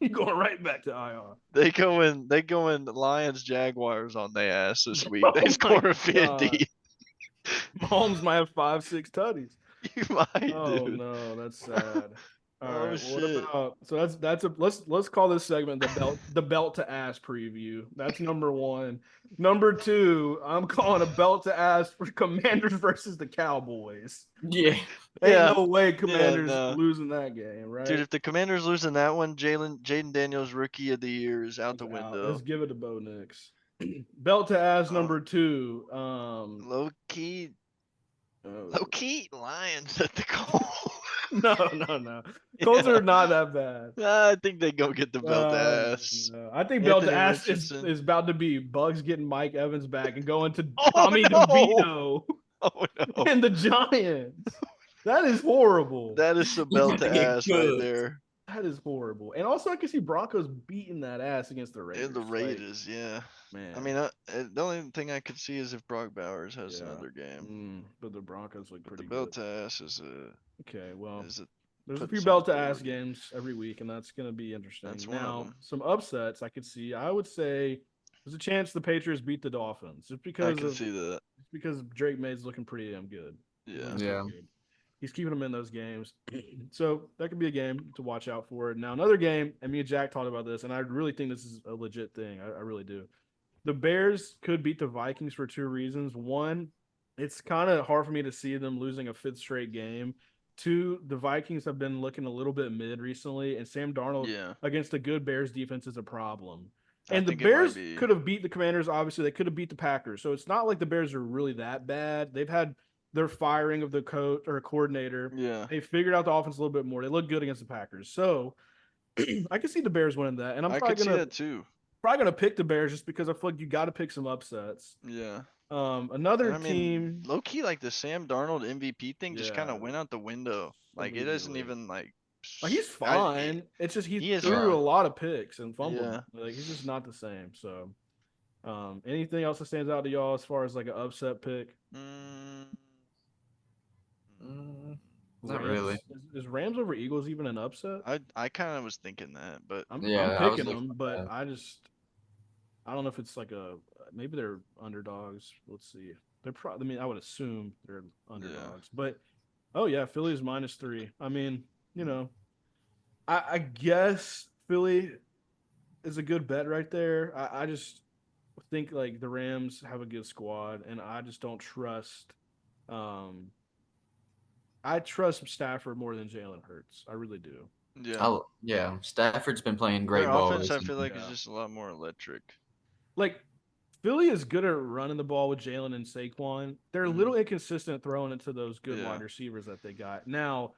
Speaker 1: You going right back to IR.
Speaker 3: They go in Lions Jaguars on their ass this week.
Speaker 1: Oh
Speaker 3: They
Speaker 1: my
Speaker 3: score
Speaker 1: God.
Speaker 3: 50.
Speaker 1: Mahomes might have 5-6 tutties.
Speaker 3: You might,
Speaker 1: Oh
Speaker 3: dude.
Speaker 1: no, that's sad. All
Speaker 3: Oh,
Speaker 1: right,
Speaker 3: shit.
Speaker 1: what about so that's a let's call this segment the belt to ass preview. That's number one. Number two, I'm calling a belt to ass for Commanders versus the Cowboys.
Speaker 2: Yeah.
Speaker 1: Ain't
Speaker 3: Yeah.
Speaker 1: no way Commanders
Speaker 3: no.
Speaker 1: losing that game, right?
Speaker 3: Dude, if the Commanders losing that one, Jaden Daniels rookie of the year is out the
Speaker 1: He's out.
Speaker 3: window.
Speaker 1: Let's give it to Bo Nix. Belt to ass
Speaker 3: Oh.
Speaker 1: number two.
Speaker 3: Low key
Speaker 1: uh,
Speaker 3: Lions at the goal.
Speaker 1: no. Colts are not that bad.
Speaker 3: I think they go get the belt ass.
Speaker 1: No. I think belt to
Speaker 3: Anthony
Speaker 1: ass
Speaker 3: Richardson.
Speaker 1: is about to be Bugs getting Mike Evans back and going to
Speaker 3: Oh,
Speaker 1: Tommy
Speaker 3: no.
Speaker 1: DeVito
Speaker 3: Oh no.
Speaker 1: and the Giants. That is horrible.
Speaker 3: That is some belt to
Speaker 2: They get
Speaker 3: ass right
Speaker 2: cooked.
Speaker 3: there.
Speaker 1: That is horrible. And also, I can see Broncos beating that ass against the Raiders.
Speaker 3: And the
Speaker 1: Like,
Speaker 3: Raiders, yeah.
Speaker 1: man.
Speaker 3: I mean, the only thing I could see is if Brock Bowers has
Speaker 1: Yeah.
Speaker 3: another game.
Speaker 1: But the Broncos look
Speaker 3: But
Speaker 1: pretty
Speaker 3: the belt
Speaker 1: good.
Speaker 3: to ass is a
Speaker 1: Okay, well,
Speaker 3: is a
Speaker 1: there's a
Speaker 3: put
Speaker 1: few
Speaker 3: some
Speaker 1: belt to ass
Speaker 3: forward.
Speaker 1: games every week, and that's going to be interesting.
Speaker 3: That's one of
Speaker 1: Now,
Speaker 3: them.
Speaker 1: some upsets I could see. I would say there's a chance the Patriots beat the Dolphins just
Speaker 3: I
Speaker 1: because
Speaker 3: can
Speaker 1: of
Speaker 3: see that.
Speaker 1: because Drake May's looking pretty damn good.
Speaker 3: Yeah.
Speaker 2: Yeah.
Speaker 1: He's keeping them in those games. So that could be a game to watch out for. Now, another game, and me and Jack talked about this, and I really think this is a legit thing. I really do. the Bears could beat the Vikings for two reasons. One, it's kind of hard for me to see them losing a fifth straight game. Two, the Vikings have been looking a little bit mid recently, and Sam Darnold
Speaker 3: Yeah,
Speaker 1: against a good Bears defense is a problem.
Speaker 3: I
Speaker 1: And the
Speaker 3: think it might
Speaker 1: Bears
Speaker 3: be.
Speaker 1: could have beat the Commanders. Obviously, they could have beat the Packers. So it's not like the Bears are really that bad. They've had their firing of the coach or coordinator.
Speaker 3: Yeah,
Speaker 1: They figured out the offense a little bit more. They look good against the Packers. So I can see the Bears winning that, and I'm
Speaker 3: I could see that too.
Speaker 1: probably gonna pick the Bears just because I feel like you got to pick some upsets.
Speaker 3: Yeah.
Speaker 1: Another
Speaker 3: And I mean,
Speaker 1: team,
Speaker 3: low key, like the Sam Darnold MVP thing just kind
Speaker 1: yeah,
Speaker 3: of went out the window. Like it isn't
Speaker 1: immediately.
Speaker 3: even like.
Speaker 1: Like he's fine. It's just he
Speaker 3: He is
Speaker 1: threw
Speaker 2: fine.
Speaker 1: a lot of picks and fumbled.
Speaker 3: Yeah.
Speaker 1: Like he's just not the same. So, anything else that stands out to y'all as far as like an upset pick?
Speaker 3: Mm,
Speaker 2: Not
Speaker 1: Rams
Speaker 2: really.
Speaker 1: is Rams over Eagles even an upset?
Speaker 3: I kind of was thinking that, but
Speaker 1: I'm
Speaker 2: Yeah, I was
Speaker 1: picking
Speaker 2: looking
Speaker 1: them,
Speaker 2: at
Speaker 1: but
Speaker 2: that.
Speaker 1: I don't know if it's like a maybe they're underdogs. Let's see. They're probably. I mean, I would assume they're underdogs, but oh yeah, Philly's -3. I mean, you know, I guess Philly is a good bet right there. I just think like the Rams have a good squad, and I just don't trust. Um, I trust Stafford more than Jalen Hurts. I really do.
Speaker 3: yeah.
Speaker 2: Yeah, Stafford's been playing
Speaker 3: Their
Speaker 2: great ball
Speaker 3: offense, I feel
Speaker 2: recently.
Speaker 3: like, is
Speaker 1: Yeah.
Speaker 3: just a lot more electric.
Speaker 1: Like Philly is good at running the ball with Jalen and Saquon. They're a little inconsistent throwing it to those good
Speaker 3: Yeah.
Speaker 1: wide receivers that they got. Now,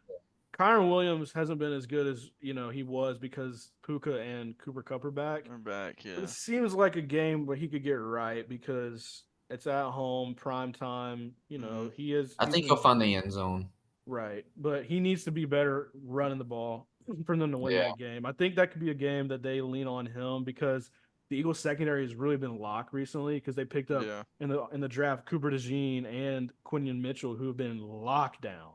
Speaker 1: Kyron Williams hasn't been as good as he was because Puka and Cooper Kupp are back.
Speaker 3: We're back,
Speaker 1: But
Speaker 3: yeah.
Speaker 1: it seems like a game where he could get right because it's at home, prime time. He is.
Speaker 2: I think he'll find the end zone.
Speaker 1: Right, but he needs to be better running the ball for them to win
Speaker 2: Yeah.
Speaker 1: that game. I think that could be a game that they lean on him because the Eagles secondary has really been locked recently because they picked up
Speaker 3: Yeah.
Speaker 1: in the draft Cooper DeJean and Quinion Mitchell who have been locked down.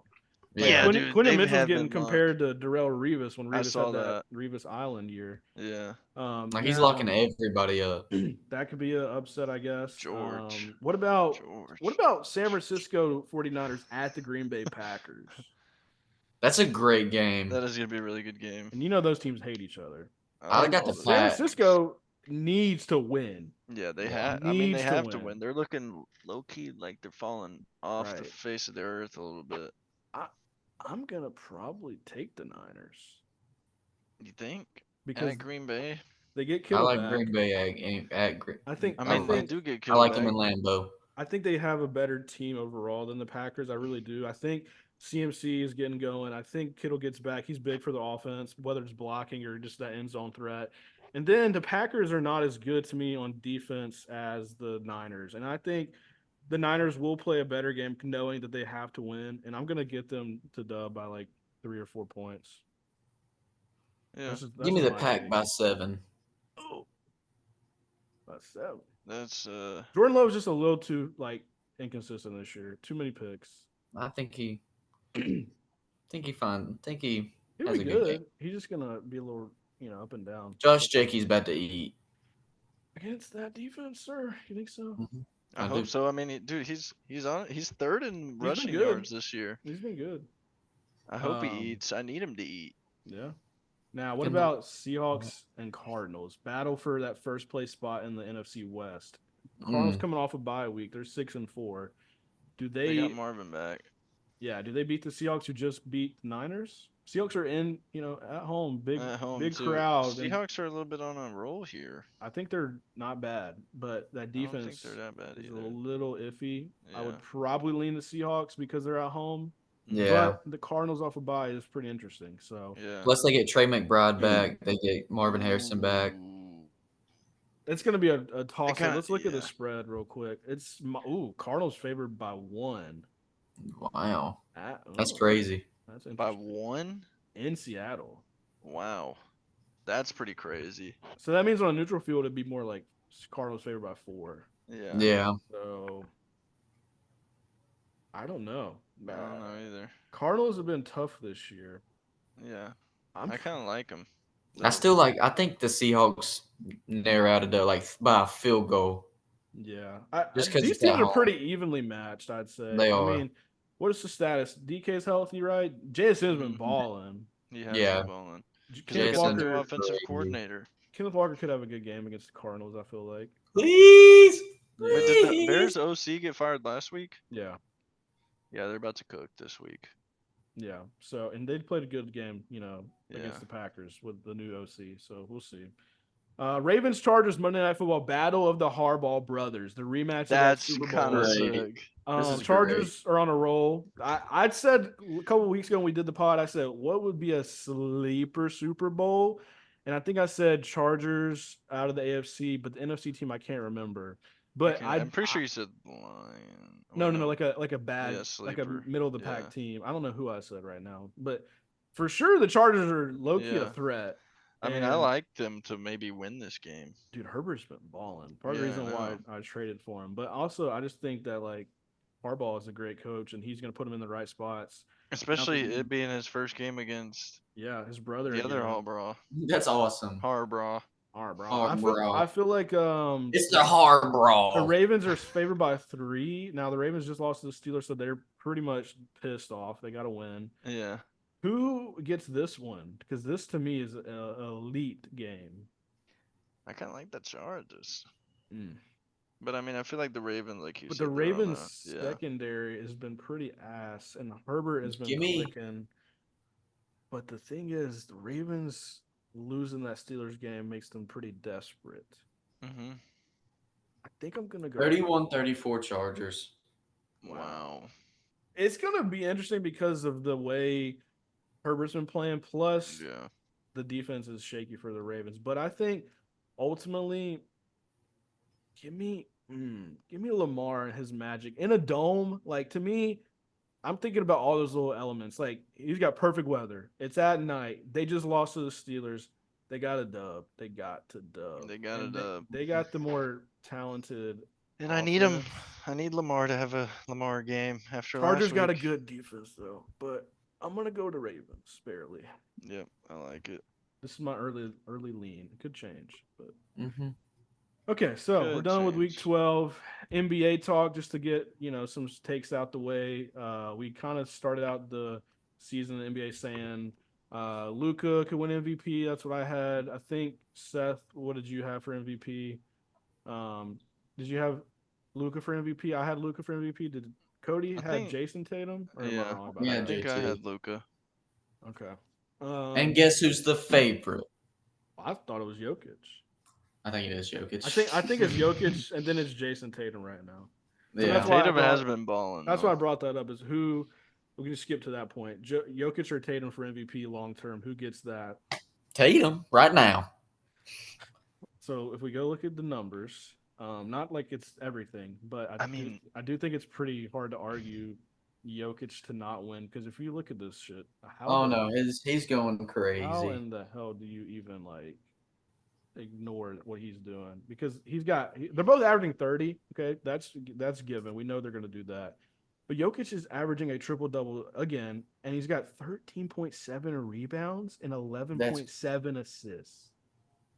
Speaker 1: Like
Speaker 3: Yeah,
Speaker 2: Yeah.
Speaker 3: dude,
Speaker 1: Quinion
Speaker 3: they
Speaker 1: Mitchell's
Speaker 3: have
Speaker 1: getting
Speaker 3: been locked.
Speaker 1: compared to Darrell Revis when
Speaker 3: I
Speaker 1: Revis
Speaker 3: saw
Speaker 1: had that
Speaker 3: that.
Speaker 1: Revis Island year.
Speaker 3: Yeah.
Speaker 2: Like he's
Speaker 1: Now
Speaker 2: locking everybody up.
Speaker 1: that could be an upset, I guess.
Speaker 3: George.
Speaker 1: What about
Speaker 3: George.
Speaker 1: San Francisco 49ers at the Green Bay Packers?
Speaker 2: That's a great game.
Speaker 3: That is going to be a really good game.
Speaker 1: And those teams hate each other.
Speaker 2: I
Speaker 1: And
Speaker 2: got the
Speaker 1: San
Speaker 2: Packs.
Speaker 1: Francisco needs to win.
Speaker 3: Yeah, they
Speaker 2: Yeah.
Speaker 3: have. I mean, they
Speaker 1: Needs to
Speaker 3: have to
Speaker 1: win.
Speaker 3: win. They're looking low key like they're falling off the
Speaker 1: Right.
Speaker 3: face of the earth a little bit.
Speaker 1: I'm gonna probably take the Niners
Speaker 3: You think?
Speaker 1: because
Speaker 3: At Green Bay,
Speaker 1: they get
Speaker 2: I
Speaker 1: Kittle
Speaker 2: like
Speaker 1: back.
Speaker 2: Green Bay at Green.
Speaker 1: I think
Speaker 3: I
Speaker 1: I
Speaker 3: mean, they
Speaker 1: think
Speaker 3: do get
Speaker 2: I
Speaker 3: Kittle
Speaker 2: like
Speaker 3: back.
Speaker 2: them in Lambeau.
Speaker 1: I think they have a better team overall than the Packers. I really do. I think CMC is getting going. I think Kittle gets back. He's big for the offense, whether it's blocking or just that end zone threat. And then the Packers are not as good to me on defense as the Niners. And I think the Niners will play a better game knowing that they have to win. And I'm going to get them to dub by like 3 or 4 points.
Speaker 3: Yeah,
Speaker 2: Give me
Speaker 1: just
Speaker 2: the
Speaker 1: my
Speaker 2: Pack
Speaker 1: take.
Speaker 2: by 7.
Speaker 1: Oh, by 7.
Speaker 3: that's
Speaker 1: Jordan Love's just a little too inconsistent this year. Too many picks.
Speaker 2: I think he think he
Speaker 1: He'll
Speaker 2: has
Speaker 1: be
Speaker 2: a good game.
Speaker 1: good. He's just gonna be a little, up and down.
Speaker 2: Josh Jakey's about to eat.
Speaker 1: Against that defense, sir? You think so?
Speaker 3: I
Speaker 2: I
Speaker 3: hope
Speaker 2: do.
Speaker 3: so. I mean, dude, he's third in
Speaker 1: been
Speaker 3: rushing
Speaker 1: good.
Speaker 3: yards this year.
Speaker 1: He's been good.
Speaker 3: I hope he eats. I need him to eat.
Speaker 1: Yeah. Now, what
Speaker 2: Can-
Speaker 1: about Seahawks and Cardinals? Battle for that first place spot in the NFC West. Cardinals coming off a bye week. They're 6-4. Do
Speaker 3: They
Speaker 1: they?
Speaker 3: got Marvin back.
Speaker 1: Yeah. Do they beat the Seahawks who just beat the Niners? Seahawks are in, at home, big
Speaker 3: Too.
Speaker 1: crowd. And
Speaker 3: Seahawks are a little bit on a roll here.
Speaker 1: I think they're not bad, but that
Speaker 3: I don't
Speaker 1: defense
Speaker 3: think they're that bad
Speaker 1: is a
Speaker 3: either.
Speaker 1: little iffy. I would
Speaker 3: Yeah.
Speaker 1: probably lean the Seahawks because they're at home.
Speaker 2: Yeah.
Speaker 1: But the Cardinals off a bye is pretty interesting. So
Speaker 3: Yeah.
Speaker 2: Plus they get Trey McBride back. They get Marvin Harrison back.
Speaker 3: Ooh.
Speaker 1: it's going to be a toss up.
Speaker 3: kinda-
Speaker 1: Let's look at the
Speaker 3: yeah.
Speaker 1: spread real quick. Cardinals favored by 1.
Speaker 2: Wow. That's crazy.
Speaker 1: That's
Speaker 3: By
Speaker 1: interesting.
Speaker 3: 1?
Speaker 1: In Seattle.
Speaker 3: Wow. That's pretty crazy.
Speaker 1: So that means on a neutral field, it'd be more like Cardinals favored by 4.
Speaker 3: Yeah.
Speaker 2: Yeah.
Speaker 1: So I don't know.
Speaker 3: I don't know either.
Speaker 1: Cardinals have been tough this year.
Speaker 3: Yeah.
Speaker 1: I'm
Speaker 3: I kind of like them.
Speaker 2: I think the Seahawks narrow out by a field goal.
Speaker 1: Yeah.
Speaker 2: Just 'cause
Speaker 1: these
Speaker 2: it's at
Speaker 1: teams are
Speaker 2: home.
Speaker 1: pretty evenly matched, I'd say.
Speaker 2: They
Speaker 1: I
Speaker 2: are.
Speaker 1: mean, what is the status? DK's healthy, right? JSN's been
Speaker 3: Mhm.
Speaker 1: balling.
Speaker 3: He has
Speaker 2: Yeah.
Speaker 3: been balling. Because they
Speaker 1: Kenneth
Speaker 3: got the
Speaker 2: JSN's
Speaker 3: new
Speaker 1: Walker,
Speaker 3: offensive
Speaker 2: crazy.
Speaker 3: coordinator.
Speaker 1: Kenneth Walker could have a good game against the Cardinals, I feel like.
Speaker 2: Please.
Speaker 3: Wait, did the
Speaker 2: Please.
Speaker 3: Bears OC get fired last week?
Speaker 1: Yeah.
Speaker 3: Yeah, they're about to cook this week.
Speaker 1: Yeah. So, and they played a good game,
Speaker 3: Yeah.
Speaker 1: against the Packers with the new OC. So we'll see. Ravens Chargers Monday Night Football Battle of the Harbaugh Brothers, the rematch of that
Speaker 3: That's
Speaker 1: Super
Speaker 3: kind
Speaker 1: Bowl.
Speaker 3: of
Speaker 2: Great.
Speaker 3: sick.
Speaker 2: This is
Speaker 1: Chargers are on a roll. I'd said a couple of weeks ago when we did the pod, I said what would be a sleeper Super Bowl, and I think I said Chargers out of the AFC, but the NFC team I can't remember. But
Speaker 3: I'm pretty sure you said Lion.
Speaker 1: no, like a bad,
Speaker 3: Yeah,
Speaker 1: like a
Speaker 3: sleeper.
Speaker 1: middle of the pack
Speaker 3: Yeah.
Speaker 1: team. I don't know who I said right now, but for sure the Chargers are low key a
Speaker 3: Yeah.
Speaker 1: threat.
Speaker 3: I mean, I
Speaker 1: And,
Speaker 3: like them to maybe win this game.
Speaker 1: dude, Herbert's been balling. Part of
Speaker 3: Yeah,
Speaker 1: the
Speaker 3: I
Speaker 1: reason why
Speaker 3: know.
Speaker 1: I traded for him, but also I just think that like Harbaugh is a great coach, and he's going to put him in the right spots.
Speaker 3: Especially
Speaker 1: he-
Speaker 3: it being his first game against
Speaker 1: Yeah, his brother.
Speaker 3: the other
Speaker 1: again.
Speaker 3: Harbaugh.
Speaker 2: That's awesome.
Speaker 3: Harbaugh.
Speaker 1: Harbaugh. I feel like
Speaker 2: It's the Harbaugh.
Speaker 1: the Ravens are favored by 3. Now the Ravens just lost to the Steelers, so they're pretty much pissed off. They got to win.
Speaker 3: Yeah.
Speaker 1: Who gets this one? Because this to me is an elite game.
Speaker 3: I kind of like the Chargers.
Speaker 1: Mm.
Speaker 3: But I mean, I feel like the Ravens, like you
Speaker 1: But
Speaker 3: said,
Speaker 1: the
Speaker 3: they're on
Speaker 1: Ravens
Speaker 3: yeah.
Speaker 1: secondary has been pretty ass, and Herbert has been clicking. But the thing is, the Ravens losing that Steelers game makes them pretty desperate.
Speaker 3: Mm-hmm.
Speaker 1: I think I'm gonna go
Speaker 2: 31-34 Chargers.
Speaker 3: Wow.
Speaker 1: It's gonna be interesting because of the way Herbert's been playing. Plus,
Speaker 3: Yeah.
Speaker 1: the defense is shaky for the Ravens. But I think ultimately, give me Lamar and his magic in a dome. Like, to me, I'm thinking about all those little elements. Like, he's got perfect weather. It's at night. They just lost to the Steelers. They got a dub. They got a dub. They got the more talented.
Speaker 3: And I need him.
Speaker 1: offense.
Speaker 3: I need Lamar to have a Lamar game after
Speaker 1: Chargers
Speaker 3: last week.
Speaker 1: got a good defense though, but I'm gonna go to Ravens barely.
Speaker 3: Yep, I like it.
Speaker 1: This is my early lean. It could change, but
Speaker 2: Okay,
Speaker 1: so we're done with week 12. NBA talk, just to get some takes out the way. We kind of started out the season in the NBA saying Luka could win MVP. That's what I had. I think Seth, what did you have for MVP? Did you have Luka for MVP? I had Luka for MVP. Did Cody have Jason Tatum? Or am I wrong about that?
Speaker 3: I think I had Luka.
Speaker 1: Okay.
Speaker 2: And guess who's the favorite?
Speaker 1: I thought it was Jokic.
Speaker 2: I think it is Jokic.
Speaker 1: I think it's Jokic, and then it's Jason Tatum right now. So
Speaker 2: Yeah.
Speaker 1: that's why
Speaker 3: Tatum has been balling.
Speaker 1: That's why I brought that up. Is who we can just skip to that point. Jokic or Tatum for MVP long term? Who gets that?
Speaker 2: Tatum right now.
Speaker 1: So if we go look at the numbers, not like it's everything, but I do think it's pretty hard to argue Jokic to not win, because if you look at this shit,
Speaker 2: he's going crazy.
Speaker 1: How in the hell do you even ignore what he's doing? Because they're both averaging 30. Okay, that's given. We know they're going to do that. But Jokic is averaging a triple double again, and he's got 13.7 rebounds and 11.7 assists.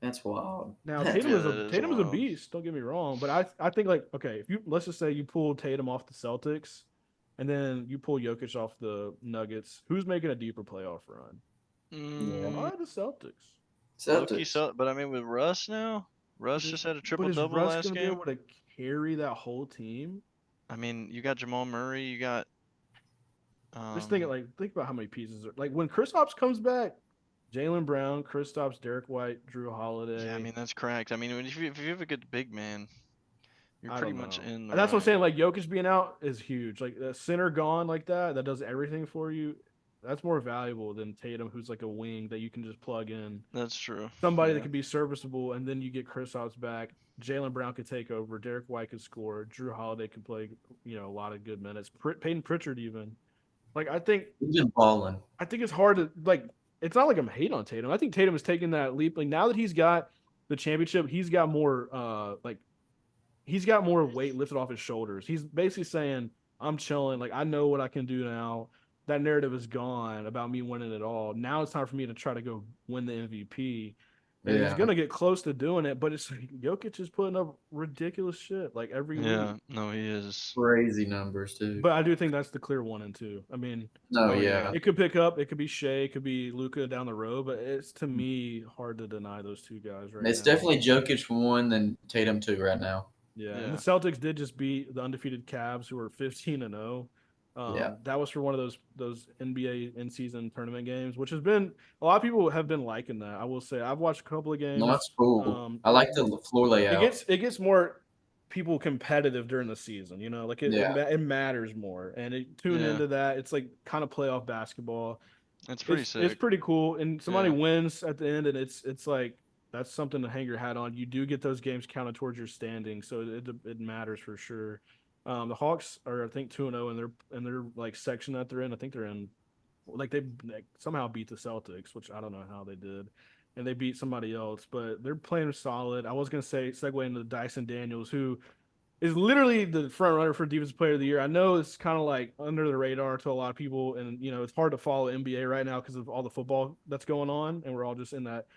Speaker 2: That's wild.
Speaker 1: Now Tatum is a beast. Don't get me wrong, but I think if let's just say you pull Tatum off the Celtics, and then you pull Jokic off the Nuggets, who's making a deeper playoff run? Why the Celtics?
Speaker 3: But I mean, with Russ now, just had a triple double last game.
Speaker 1: Russ gonna be able to carry that whole team?
Speaker 3: I mean, you got Jamal Murray, you got.
Speaker 1: Just think about how many pieces are when Kristaps comes back. Jaylen Brown, Kristaps, Derek White, Drew Holiday.
Speaker 3: Yeah, I mean that's cracked. I mean, if you have a good big man, you're pretty much in.
Speaker 1: That's what I'm saying. Like Jokic being out is huge. Like the center gone like that does everything for you. That's more valuable than Tatum, who's like a wing that you can just plug in.
Speaker 3: That's true.
Speaker 1: Somebody that could be serviceable, and then you get Kristaps back. Jaylen Brown could take over. Derek White could score. Drew Holiday could play, a lot of good minutes. Peyton Pritchard even. I think
Speaker 2: he's been balling. I
Speaker 1: think it's hard to It's not like I'm hating on Tatum. I think Tatum is taking that leap. Now that he's got the championship, he's got more he's got more weight lifted off his shoulders. He's basically saying, I'm chilling. I know what I can do now. That narrative is gone about me winning it all. Now it's time for me to try to go win the MVP. And he's
Speaker 2: Yeah.
Speaker 1: gonna get close to doing it, but it's like Jokic is putting up ridiculous shit like every
Speaker 3: Yeah,
Speaker 1: week.
Speaker 3: no, he is.
Speaker 2: Crazy numbers too.
Speaker 1: But I do think that's the clear 1 and 2. I mean,
Speaker 2: No,
Speaker 3: Oh,
Speaker 2: yeah.
Speaker 1: it could pick up. It could be Shea. It could be Luca down the road. But it's to me hard to deny those two guys right
Speaker 2: It's
Speaker 1: now.
Speaker 2: definitely Jokic 1, then Tatum 2 right now.
Speaker 1: Yeah, and the
Speaker 3: Yeah.
Speaker 1: Celtics did just beat the undefeated Cavs, who were 15-0.
Speaker 2: Yeah.
Speaker 1: That was for one of those NBA in season tournament games, which has been a lot of people have been liking that. I will say I've watched a couple of games.
Speaker 2: No, that's cool. I like the floor layout.
Speaker 1: It gets more people competitive during the season. You know, like
Speaker 2: Yeah.
Speaker 1: it matters more, and tune
Speaker 3: Yeah.
Speaker 1: into that. It's like kind of playoff basketball.
Speaker 3: It's pretty
Speaker 1: It's
Speaker 3: sick.
Speaker 1: pretty cool, and somebody
Speaker 3: Yeah.
Speaker 1: wins at the end, and it's like that's something to hang your hat on. You do get those games counted towards your standing, so it matters for sure. The Hawks are I think 2-0 in their like section that they're in. I think they're in like they somehow beat the Celtics, which I don't know how they did, and they beat somebody else, but they're playing solid. I was gonna say segue into Dyson Daniels, who is literally the front runner for Defensive Player of the Year. I know it's kind of like under the radar to a lot of people, and it's hard to follow NBA right now because of all the football that's going on, and we're all just in that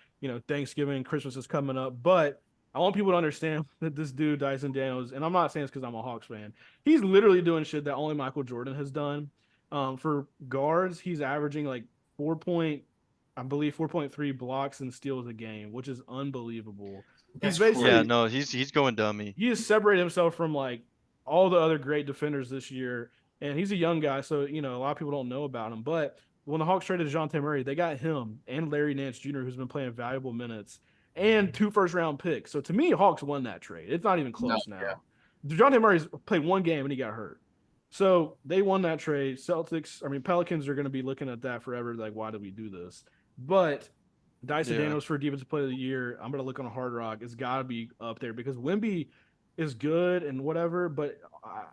Speaker 1: Thanksgiving, Christmas is coming up. But I want people to understand that this dude Dyson Daniels, and I'm not saying it's because I'm a Hawks fan, he's literally doing shit that only Michael Jordan has done. For guards, he's averaging like 4.3 blocks and steals a game, which is unbelievable. He's
Speaker 2: That's
Speaker 1: basically
Speaker 3: Yeah,
Speaker 2: crazy.
Speaker 3: no, he's going dummy.
Speaker 1: he has separated himself from like all the other great defenders this year. And he's a young guy, so a lot of people don't know about him. But when the Hawks traded DeJounte Murray, they got him and Larry Nance Jr., who's been playing valuable minutes, and 2 first-round picks. So to me, Hawks won that trade. It's not even
Speaker 2: No,
Speaker 1: close now.
Speaker 2: yeah.
Speaker 1: DeJounte Murray's played one game and he got hurt. So they won that trade. Pelicans are going to be looking at that forever. Like, why did we do this? But Dyson
Speaker 3: Yeah.
Speaker 1: Daniels for Defensive Player of the Year, I'm going to look on Hard Rock. It's got to be up there because Wemby is good and whatever, but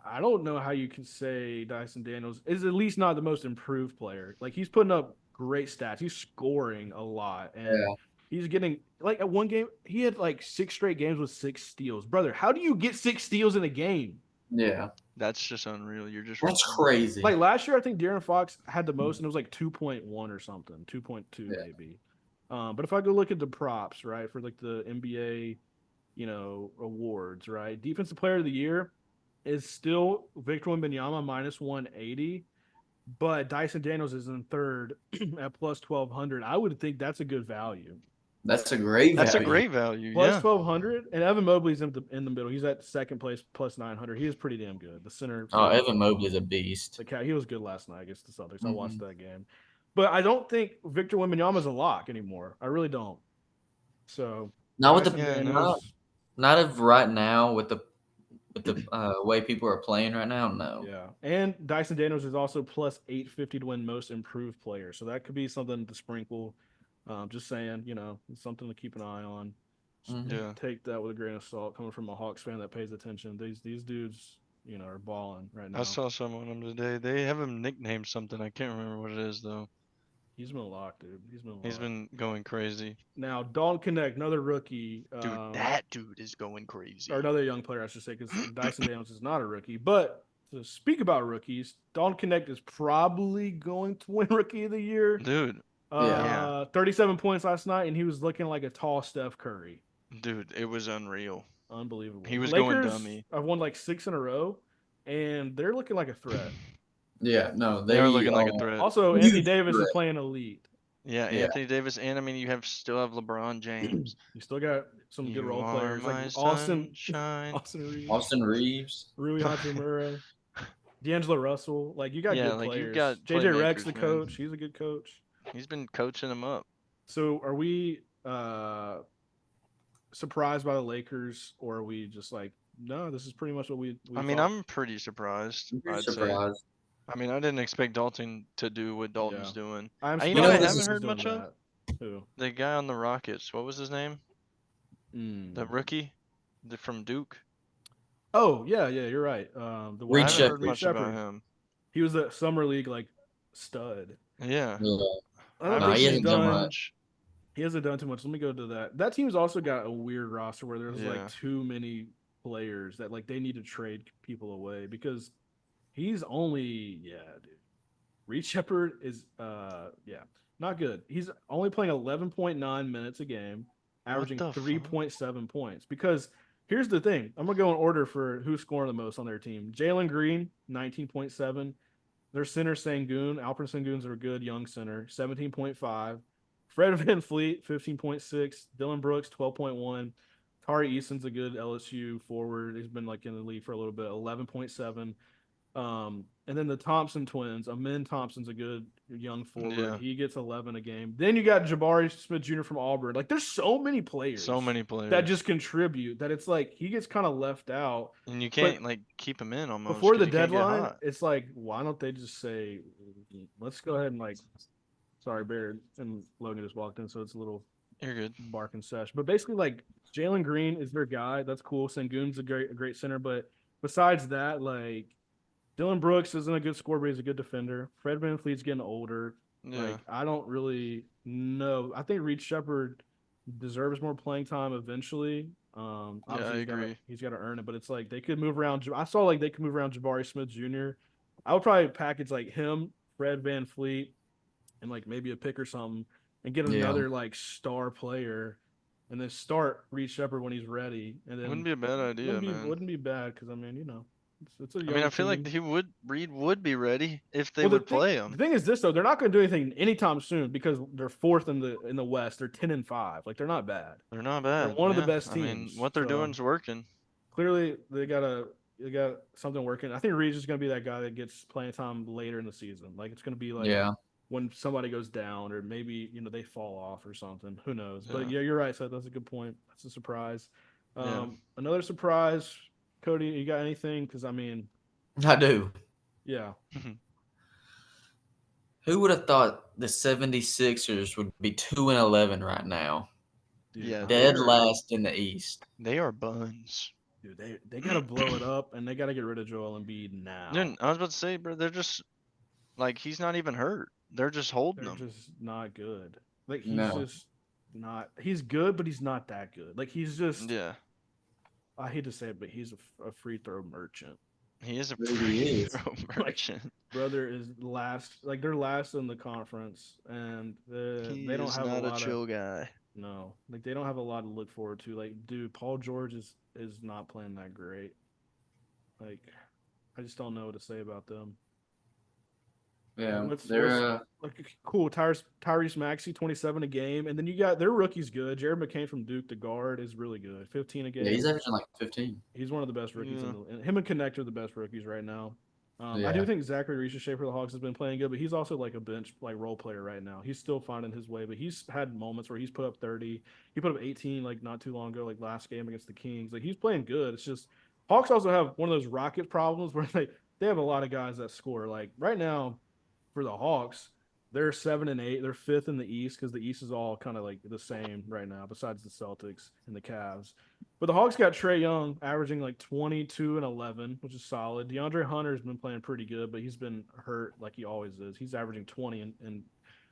Speaker 1: I don't know how you can say Dyson Daniels is at least not the most improved player. Like, he's putting up great stats. He's scoring a lot, and
Speaker 2: Yeah.
Speaker 1: he's getting like at one game he had like 6 straight games with 6 steals. Brother, how do you get 6 steals in a game?
Speaker 2: Yeah.
Speaker 3: That's just unreal. You're just
Speaker 2: That's crazy.
Speaker 1: Like last year, I think De'Aaron Fox had the most, and it was like 2.1 or something, 2.2
Speaker 2: Yeah.
Speaker 1: maybe. But if I go look at the props, right, for like the NBA, awards, right, Defensive Player of the Year is still Victor Wembanyama minus 180, but Dyson Daniels is in third at plus 1,200. I would think that's a good value.
Speaker 2: That's a great
Speaker 3: That's a
Speaker 2: value.
Speaker 3: great value.
Speaker 1: Plus
Speaker 3: Yeah.
Speaker 1: 1,200, and Evan Mobley's in the middle. He's at second place plus 900. He is pretty damn good. The center.
Speaker 2: Oh, Evan Mobley's a beast.
Speaker 1: The cat, he was good last night against the Celtics. I watched
Speaker 2: Mhm.
Speaker 1: that game, but I don't think Victor Wembanyama is a lock anymore. I really don't. So
Speaker 2: Not with
Speaker 1: Dyson
Speaker 2: the
Speaker 1: Daniels,
Speaker 2: not of right now with the way people are playing right now. No.
Speaker 1: yeah, and Dyson Daniels is also plus 850 to win Most Improved Player. So that could be something to sprinkle. Just saying, it's something to keep an eye on.
Speaker 2: Mhm.
Speaker 3: Yeah.
Speaker 1: Take that with a grain of salt, coming from a Hawks fan that pays attention. These dudes, are balling right now.
Speaker 3: I saw someone on them today. They have him nicknamed something. I can't remember what it is though.
Speaker 1: He's been locked, dude.
Speaker 3: He's been going crazy.
Speaker 1: Now Dalton Connect, another rookie.
Speaker 3: Dude, that dude is going crazy.
Speaker 1: Or another young player, I should say, because Dyson Daniels is not a rookie. But to speak about rookies, Dalton Connect is probably going to win Rookie of the Year.
Speaker 3: Dude.
Speaker 1: 37 points last night, and he was looking like a tall Steph Curry.
Speaker 3: Dude, it was unreal.
Speaker 1: Unbelievable.
Speaker 3: He was
Speaker 1: Lakers
Speaker 3: going dummy.
Speaker 1: have won like 6 in a row, and they're looking like a threat.
Speaker 2: Yeah, no,
Speaker 3: They are looking like a threat.
Speaker 1: Also,
Speaker 2: Huge
Speaker 1: Anthony Davis is
Speaker 2: threat.
Speaker 1: playing elite.
Speaker 3: Yeah,
Speaker 2: Yeah.
Speaker 3: Anthony Davis, and I mean, you still have LeBron James.
Speaker 1: You still got some good
Speaker 3: You
Speaker 1: role
Speaker 3: are
Speaker 1: players
Speaker 3: my
Speaker 1: like Austin
Speaker 3: sunshine.
Speaker 1: Reeves,
Speaker 2: Austin Reeves.
Speaker 1: Rui Hachimura, D'Angelo Russell. Like, you got
Speaker 3: Yeah,
Speaker 1: good
Speaker 3: like,
Speaker 1: players.
Speaker 3: you've got
Speaker 1: JJ Rex,
Speaker 3: playmakers,
Speaker 1: the
Speaker 3: man.
Speaker 1: coach. He's a good coach.
Speaker 3: He's been coaching him up.
Speaker 1: So are we surprised by the Lakers, or are we just like, no, this is pretty much what we
Speaker 3: I mean,
Speaker 1: thought?
Speaker 3: I'm pretty surprised.
Speaker 2: I'm pretty
Speaker 3: I'd say.
Speaker 2: surprised.
Speaker 3: I mean, I didn't expect Dalton to do what Dalton's doing.
Speaker 1: I'm
Speaker 3: You
Speaker 1: surprised
Speaker 3: know, I
Speaker 2: this
Speaker 3: haven't
Speaker 2: is
Speaker 3: heard
Speaker 1: doing
Speaker 3: much of
Speaker 1: that. Who?
Speaker 3: the guy on the Rockets. What was his name? The rookie, from Duke.
Speaker 1: Oh, yeah, you're right. The
Speaker 3: I
Speaker 2: Reed
Speaker 3: haven't
Speaker 2: Shepherd.
Speaker 3: heard much about him.
Speaker 1: He was a summer league like stud.
Speaker 3: Yeah.
Speaker 2: Yeah.
Speaker 1: I don't
Speaker 2: No,
Speaker 1: think
Speaker 2: he
Speaker 1: he's
Speaker 2: hasn't done
Speaker 1: done
Speaker 2: much.
Speaker 1: He hasn't done too much. Let me go to that. That team's also got a weird roster where there's
Speaker 3: Yeah.
Speaker 1: like too many players that like they need to trade people away because he's only dude. Reed Shepherd is not good. He's only playing 11.9 minutes a game.
Speaker 3: What
Speaker 1: averaging
Speaker 3: the fuck?
Speaker 1: 3.7 points. Because here's the thing, I'm gonna go in order for who's scoring the most on their team. Jalen Green, 19.7. Their center Sangoon, Alfred Sangoon's a good young center, 17.5. Fred Van Fleet, 15.6. Dylan Brooks, 12.1. Tari Eason's a good LSU forward. He's been like in the league for a little bit, 11.7. And then the Thompson twins, Amin Thompson's a good young forward.
Speaker 3: Yeah.
Speaker 1: He gets 11 a game. Then you got Jabari Smith Jr. from Auburn. Like there's so many players
Speaker 3: So many players
Speaker 1: that just contribute that it's like he gets kind of left out.
Speaker 3: and you
Speaker 1: But
Speaker 3: can't like keep him in almost
Speaker 1: before the
Speaker 3: because you can't get
Speaker 1: deadline,
Speaker 3: hot.
Speaker 1: it's like, why don't they just say, let's go ahead and like, sorry, Baird and Logan just walked in, so it's a little
Speaker 3: You're good.
Speaker 1: barking sesh. But basically, like Jalen Green is their guy. That's cool. Sengun's a great center, but besides that, like Dylan Brooks isn't a good scorer, but he's a good defender. Fred VanVleet's getting older.
Speaker 3: Yeah.
Speaker 1: Like I don't really know. I think Reed Shepard deserves more playing time eventually.
Speaker 3: Yeah,
Speaker 1: Obviously
Speaker 3: I agree.
Speaker 1: he's got to earn it, but it's like they could move around. I saw like they could move around Jabari Smith Jr. I would probably package like him, Fred VanVleet, and like maybe a pick or something, and get
Speaker 2: Yeah.
Speaker 1: another like star player, and then start Reed Shepard when he's ready. And then
Speaker 3: Wouldn't be a bad idea, man.
Speaker 1: wouldn't be bad because I mean it's a young
Speaker 3: I mean, I feel
Speaker 1: team.
Speaker 3: like Reed would be ready if they
Speaker 1: Well,
Speaker 3: would play
Speaker 1: the
Speaker 3: him.
Speaker 1: thing is this though, they're not going to do anything anytime soon because they're fourth in the West. They're 10-5. Like they're not bad.
Speaker 3: They're not
Speaker 1: They're
Speaker 3: bad.
Speaker 1: one of the
Speaker 3: yeah.
Speaker 1: best
Speaker 3: I mean,
Speaker 1: teams.
Speaker 3: what they're
Speaker 1: So,
Speaker 3: doing's working.
Speaker 1: clearly they got something working. I think Reed's just going to be that guy that gets playing time later in the season. Like it's going to be like
Speaker 2: Yeah.
Speaker 1: when somebody goes down or maybe they fall off or something. Who knows? But
Speaker 3: Yeah.
Speaker 1: yeah, you're right. So that's a good point. That's a surprise.
Speaker 3: Yeah.
Speaker 1: Another surprise, Cody. You got anything? Because I mean,
Speaker 2: I do.
Speaker 1: yeah.
Speaker 2: Who would have thought the 76ers would be 2-11 right now?
Speaker 1: Dude,
Speaker 3: Yeah,
Speaker 2: Dead
Speaker 3: they're-
Speaker 2: last in the East.
Speaker 3: They are buns.
Speaker 1: Dude, they gotta blow it up and they gotta get rid of Joel Embiid now.
Speaker 3: I was about to say, bro, they're just like he's not even hurt. They're just holding
Speaker 1: They're
Speaker 3: him.
Speaker 1: just not good. Like he's
Speaker 2: No.
Speaker 1: just not. He's good, but he's not that good. Like he's just.
Speaker 3: Yeah,
Speaker 1: I hate to say it, but he's a free throw merchant.
Speaker 3: he is a
Speaker 2: Really
Speaker 3: free
Speaker 2: is.
Speaker 3: throw merchant.
Speaker 1: Brother is last. Like they're last in the conference, and
Speaker 3: He
Speaker 1: they don't
Speaker 3: is
Speaker 1: have
Speaker 3: not
Speaker 1: a
Speaker 3: a
Speaker 1: lot
Speaker 3: chill
Speaker 1: of.
Speaker 3: guy.
Speaker 1: No, like they don't have a lot to look forward to. Like, dude, Paul George is not playing that great. Like, I just don't know what to say about them.
Speaker 2: Yeah.
Speaker 1: What's
Speaker 2: They're
Speaker 1: like cool? Tyrese Maxey, 27 a game, and then you got their rookies good. Jared McCain from Duke, the guard, is really good, 15 a game.
Speaker 2: yeah, he's averaging like 15.
Speaker 1: He's one of the best rookies
Speaker 3: Yeah.
Speaker 1: and him and Connect are the best rookies right now. I
Speaker 2: Yeah.
Speaker 1: do think Zachary Richer for the Hawks has been playing good, but he's also like a bench like role player right now. He's still finding his way, but he's had moments where he's put up 30. He put up 18 like not too long ago, like last game against the Kings. Like he's playing good. It's just Hawks also have one of those Rocket problems where they have a lot of guys that score. Like right now for the Hawks, they're 7-8. They're fifth in the East because the East is all kind of like the same right now, besides the Celtics and the Cavs. But the Hawks got Trae Young averaging like 22 and 11, which is solid. DeAndre Hunter's been playing pretty good, but he's been hurt like he always is. He's averaging 20 and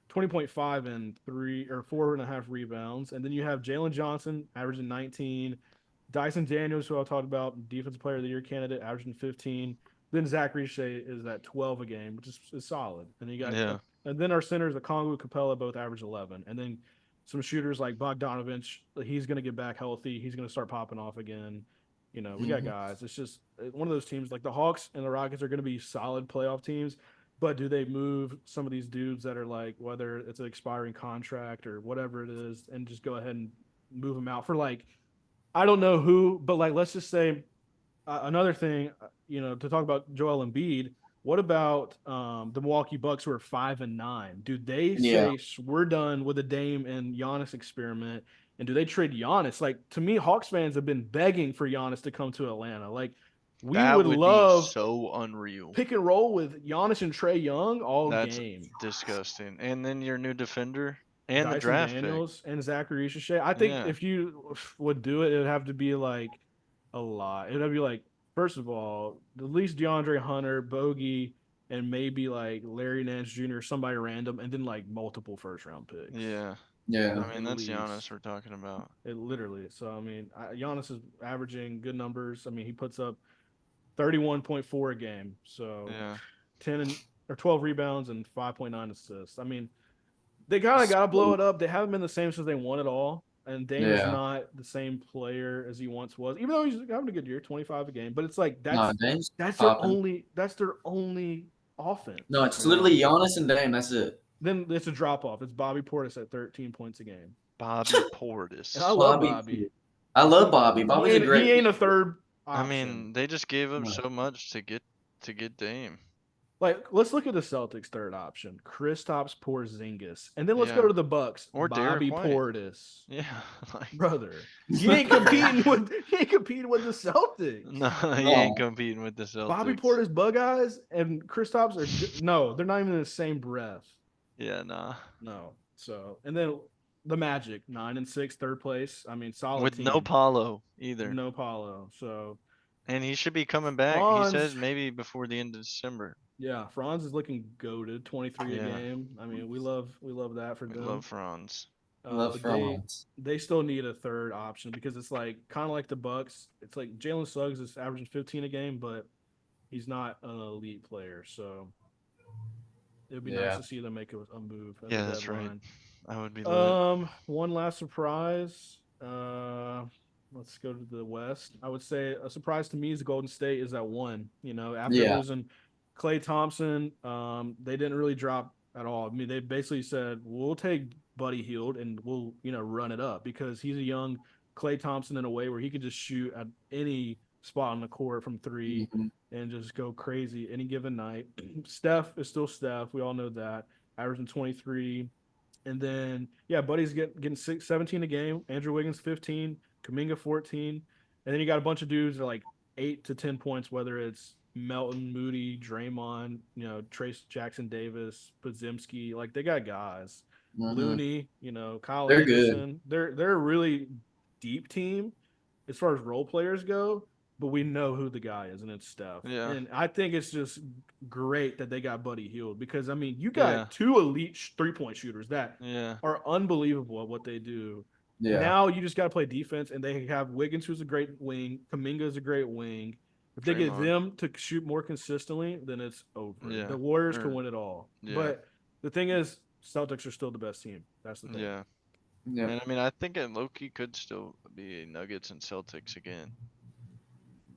Speaker 1: 20.5 and 4.5 rebounds. And then you have Jalen Johnson averaging 19. Dyson Daniels, who I'll talk about, defensive player of the year candidate, averaging 15. Then Zach Riche is at 12 a game, which is solid. And you got and then our centers, Okongwu, Capella, both average 11. And then some shooters like Bogdanovich, he's going to get back healthy. He's going to start popping off again. We got guys. It's just one of those teams like the Hawks and the Rockets are going to be solid playoff teams. But do they move some of these dudes that are like, whether it's an expiring contract or whatever it is, and just go ahead and move them out for like, I don't know who, but like, let's just say another thing, to talk about Joel Embiid. What about the Milwaukee Bucks who are 5-9? Do they say we're done with the Dame and Giannis experiment? And do they trade Giannis? Like to me, Hawks fans have been begging for Giannis to come to Atlanta. Like we would love
Speaker 3: be so unreal.
Speaker 1: Pick and roll with Giannis and Trae Young all
Speaker 3: That's
Speaker 1: game.
Speaker 3: Disgusting. And then your new defender and
Speaker 1: Dyson
Speaker 3: the draft
Speaker 1: Daniels
Speaker 3: pick.
Speaker 1: and Zachary Richer. I think if you would do it, it would have to be like a lot. It would have to be like, first of all, at least DeAndre Hunter, Bogey, and maybe like Larry Nance Jr., somebody random, and then like multiple first round picks.
Speaker 3: Yeah.
Speaker 2: Yeah.
Speaker 3: I mean, that's
Speaker 1: least.
Speaker 3: Giannis we're talking about.
Speaker 1: It literally. So, I mean, Giannis is averaging good numbers. I mean, he puts up 31.4 a game. So, 12 rebounds and 5.9 assists. I mean, they kind of got to blow it up. They haven't been the same since they won it all. and Dame is not the same player as he once was, even though he's having a good year, 25 a game. But it's like
Speaker 2: Dame's
Speaker 1: that's
Speaker 2: popping.
Speaker 1: their only offense.
Speaker 2: No, it's literally Giannis and Dame. That's it.
Speaker 1: Then it's a drop off. It's Bobby Portis at 13 points a game.
Speaker 3: Bobby Portis.
Speaker 1: And I love Bobby.
Speaker 2: I love Bobby. Bobby's a great.
Speaker 1: He ain't a third option.
Speaker 3: I mean, they just gave up so much to get Dame.
Speaker 1: Like, let's look at the Celtics' third option: Kristaps Porzingis, and then let's go to the Bucks.
Speaker 3: Or
Speaker 1: Bobby
Speaker 3: Derek White.
Speaker 1: Portis.
Speaker 3: Yeah,
Speaker 1: brother, he ain't competing with the Celtics.
Speaker 3: No, he ain't competing with the Celtics.
Speaker 1: Bobby Portis, bug eyes, and Kristaps are no, they're not even in the same breath.
Speaker 3: Yeah, nah.
Speaker 1: No. So, and then the Magic, 9-6, third place. I mean, solid
Speaker 3: with
Speaker 1: team.
Speaker 3: no Paulo either.
Speaker 1: No Paulo. So,
Speaker 3: and he should be coming back.
Speaker 1: Franz,
Speaker 3: he says maybe before the end of December.
Speaker 1: Yeah, Franz is looking goated, 23 a game. I mean, we love that for them.
Speaker 3: We love Franz.
Speaker 2: Love Franz.
Speaker 1: They still need a third option because it's like kind of like the Bucks. It's like Jalen Suggs is averaging 15 a game, but he's not an elite player. So it would be nice to see them make a move.
Speaker 3: Yeah, that's right. I would be.
Speaker 1: One last surprise. Let's go to the West. I would say a surprise to me is Golden State is at 1. You know, after losing Klay Thompson, they didn't really drop at all. I mean, they basically said, we'll take Buddy Hield and we'll, run it up because he's a young Klay Thompson in a way where he could just shoot at any spot on the court from 3 and just go crazy any given night. Steph is still Steph. We all know that. Averaging 23. And then, Buddy's getting 17 a game. Andrew Wiggins, 15. Kuminga, 14. And then you got a bunch of dudes that are like 8 to 10 points, whether it's Melton, Moody, Draymond, Trace Jackson Davis, Podzimski. Like, they got guys. Looney, Kyle Anderson. Good. They're a really deep team as far as role players go, but we know who the guy is, and it's Steph.
Speaker 3: Yeah.
Speaker 1: And I think it's just great that they got Buddy Hield because, I mean, you got 2 elite three-point shooters that are unbelievable at what they do. Yeah. Now you just got to play defense, and they have Wiggins, who's a great wing. Kuminga is a great wing. If they get them to shoot more consistently, then it's over. Yeah. The Warriors can win it all. Yeah. But the thing is, Celtics are still the best team. That's the thing.
Speaker 3: Yeah. And I mean, I think Loki could still be Nuggets and Celtics again.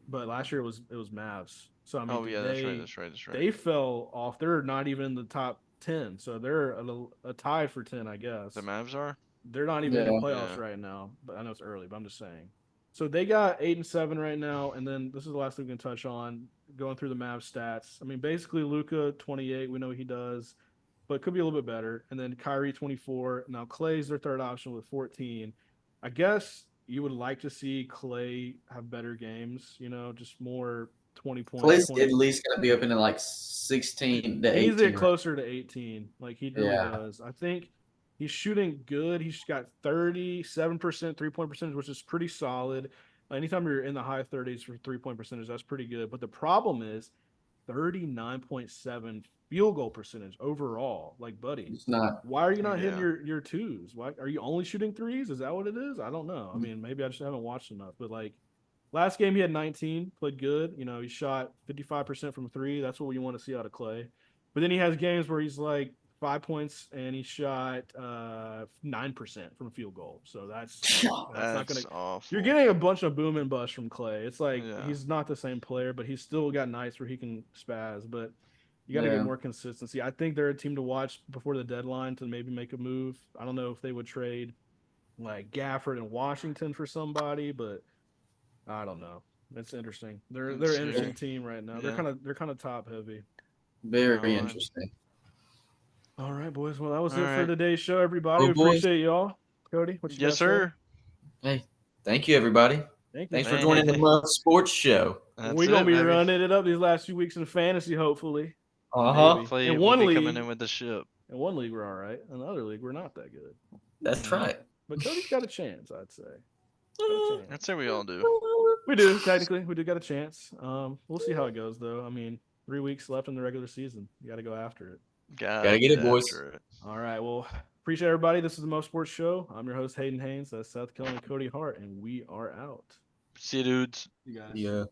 Speaker 1: But last year it was Mavs. So I mean,
Speaker 3: that's right.
Speaker 1: They fell off. They're not even in the top 10. So they're a tie for 10, I guess.
Speaker 3: The Mavs are?
Speaker 1: They're not even in the playoffs right now. But I know it's early, but I'm just saying. So they got 8-7 right now, and then this is the last thing we can touch on. Going through the Mavs stats. I mean, basically Luka 28. We know he does, but it could be a little bit better. And then Kyrie 24. Now Klay's their third option with 14. I guess you would like to see Klay have better games. Just more 20 points.
Speaker 2: Klay's at least going to be up into like 16 to 18.
Speaker 1: He's get closer to 18. Like he really does. I think. He's shooting good. He's got 37% three-point percentage, which is pretty solid. Anytime you're in the high 30s for three-point percentage, that's pretty good. But the problem is 39.7 field goal percentage overall. Like, buddy,
Speaker 2: it's not.
Speaker 1: Why are you not hitting your twos? Why are you only shooting threes? Is that what it is? I don't know. I mean, maybe I just haven't watched enough. But, like, last game he had 19, played good. He shot 55% from 3. That's what we want to see out of Klay. But then he has games where he's like, 5 points, and he shot 9% from field goal. So that's not gonna.
Speaker 3: Awful.
Speaker 1: You're getting a bunch of boom and bust from Klay. It's like he's not the same player, but he's still got nights where he can spaz. But you got to get more consistency. I think they're a team to watch before the deadline to maybe make a move. I don't know if they would trade like Gafford and Washington for somebody, but I don't know. It's interesting. They're an interesting team right now. They're kind of top heavy.
Speaker 2: Very interesting.
Speaker 1: All right, boys. Well, that was it for today's show, everybody. We appreciate y'all. Cody, what you got?
Speaker 3: Yes, sir.
Speaker 2: Hey, thank you, everybody. Thanks for joining the Muffed Sports Show.
Speaker 1: We're going to be running it up these last few weeks in fantasy, hopefully.
Speaker 3: Hopefully,
Speaker 1: in one league,
Speaker 3: coming in with the ship.
Speaker 1: In one league, we're all right. In another league, we're not that good.
Speaker 2: That's right.
Speaker 1: But Cody's got a chance, I'd say.
Speaker 3: I'd say we all do.
Speaker 1: We do, technically. We do got a chance. We'll see how it goes, though. I mean, 3 weeks left in the regular season. You got to go after it.
Speaker 2: Gotta get it, boys.
Speaker 1: All right. Well, appreciate everybody. This is the Muffed Sports Show. I'm your host, Hayden Haynes. That's Seth Kelly and Cody Hart, and we are out.
Speaker 3: See you, dudes.
Speaker 1: You guys.
Speaker 2: Yeah.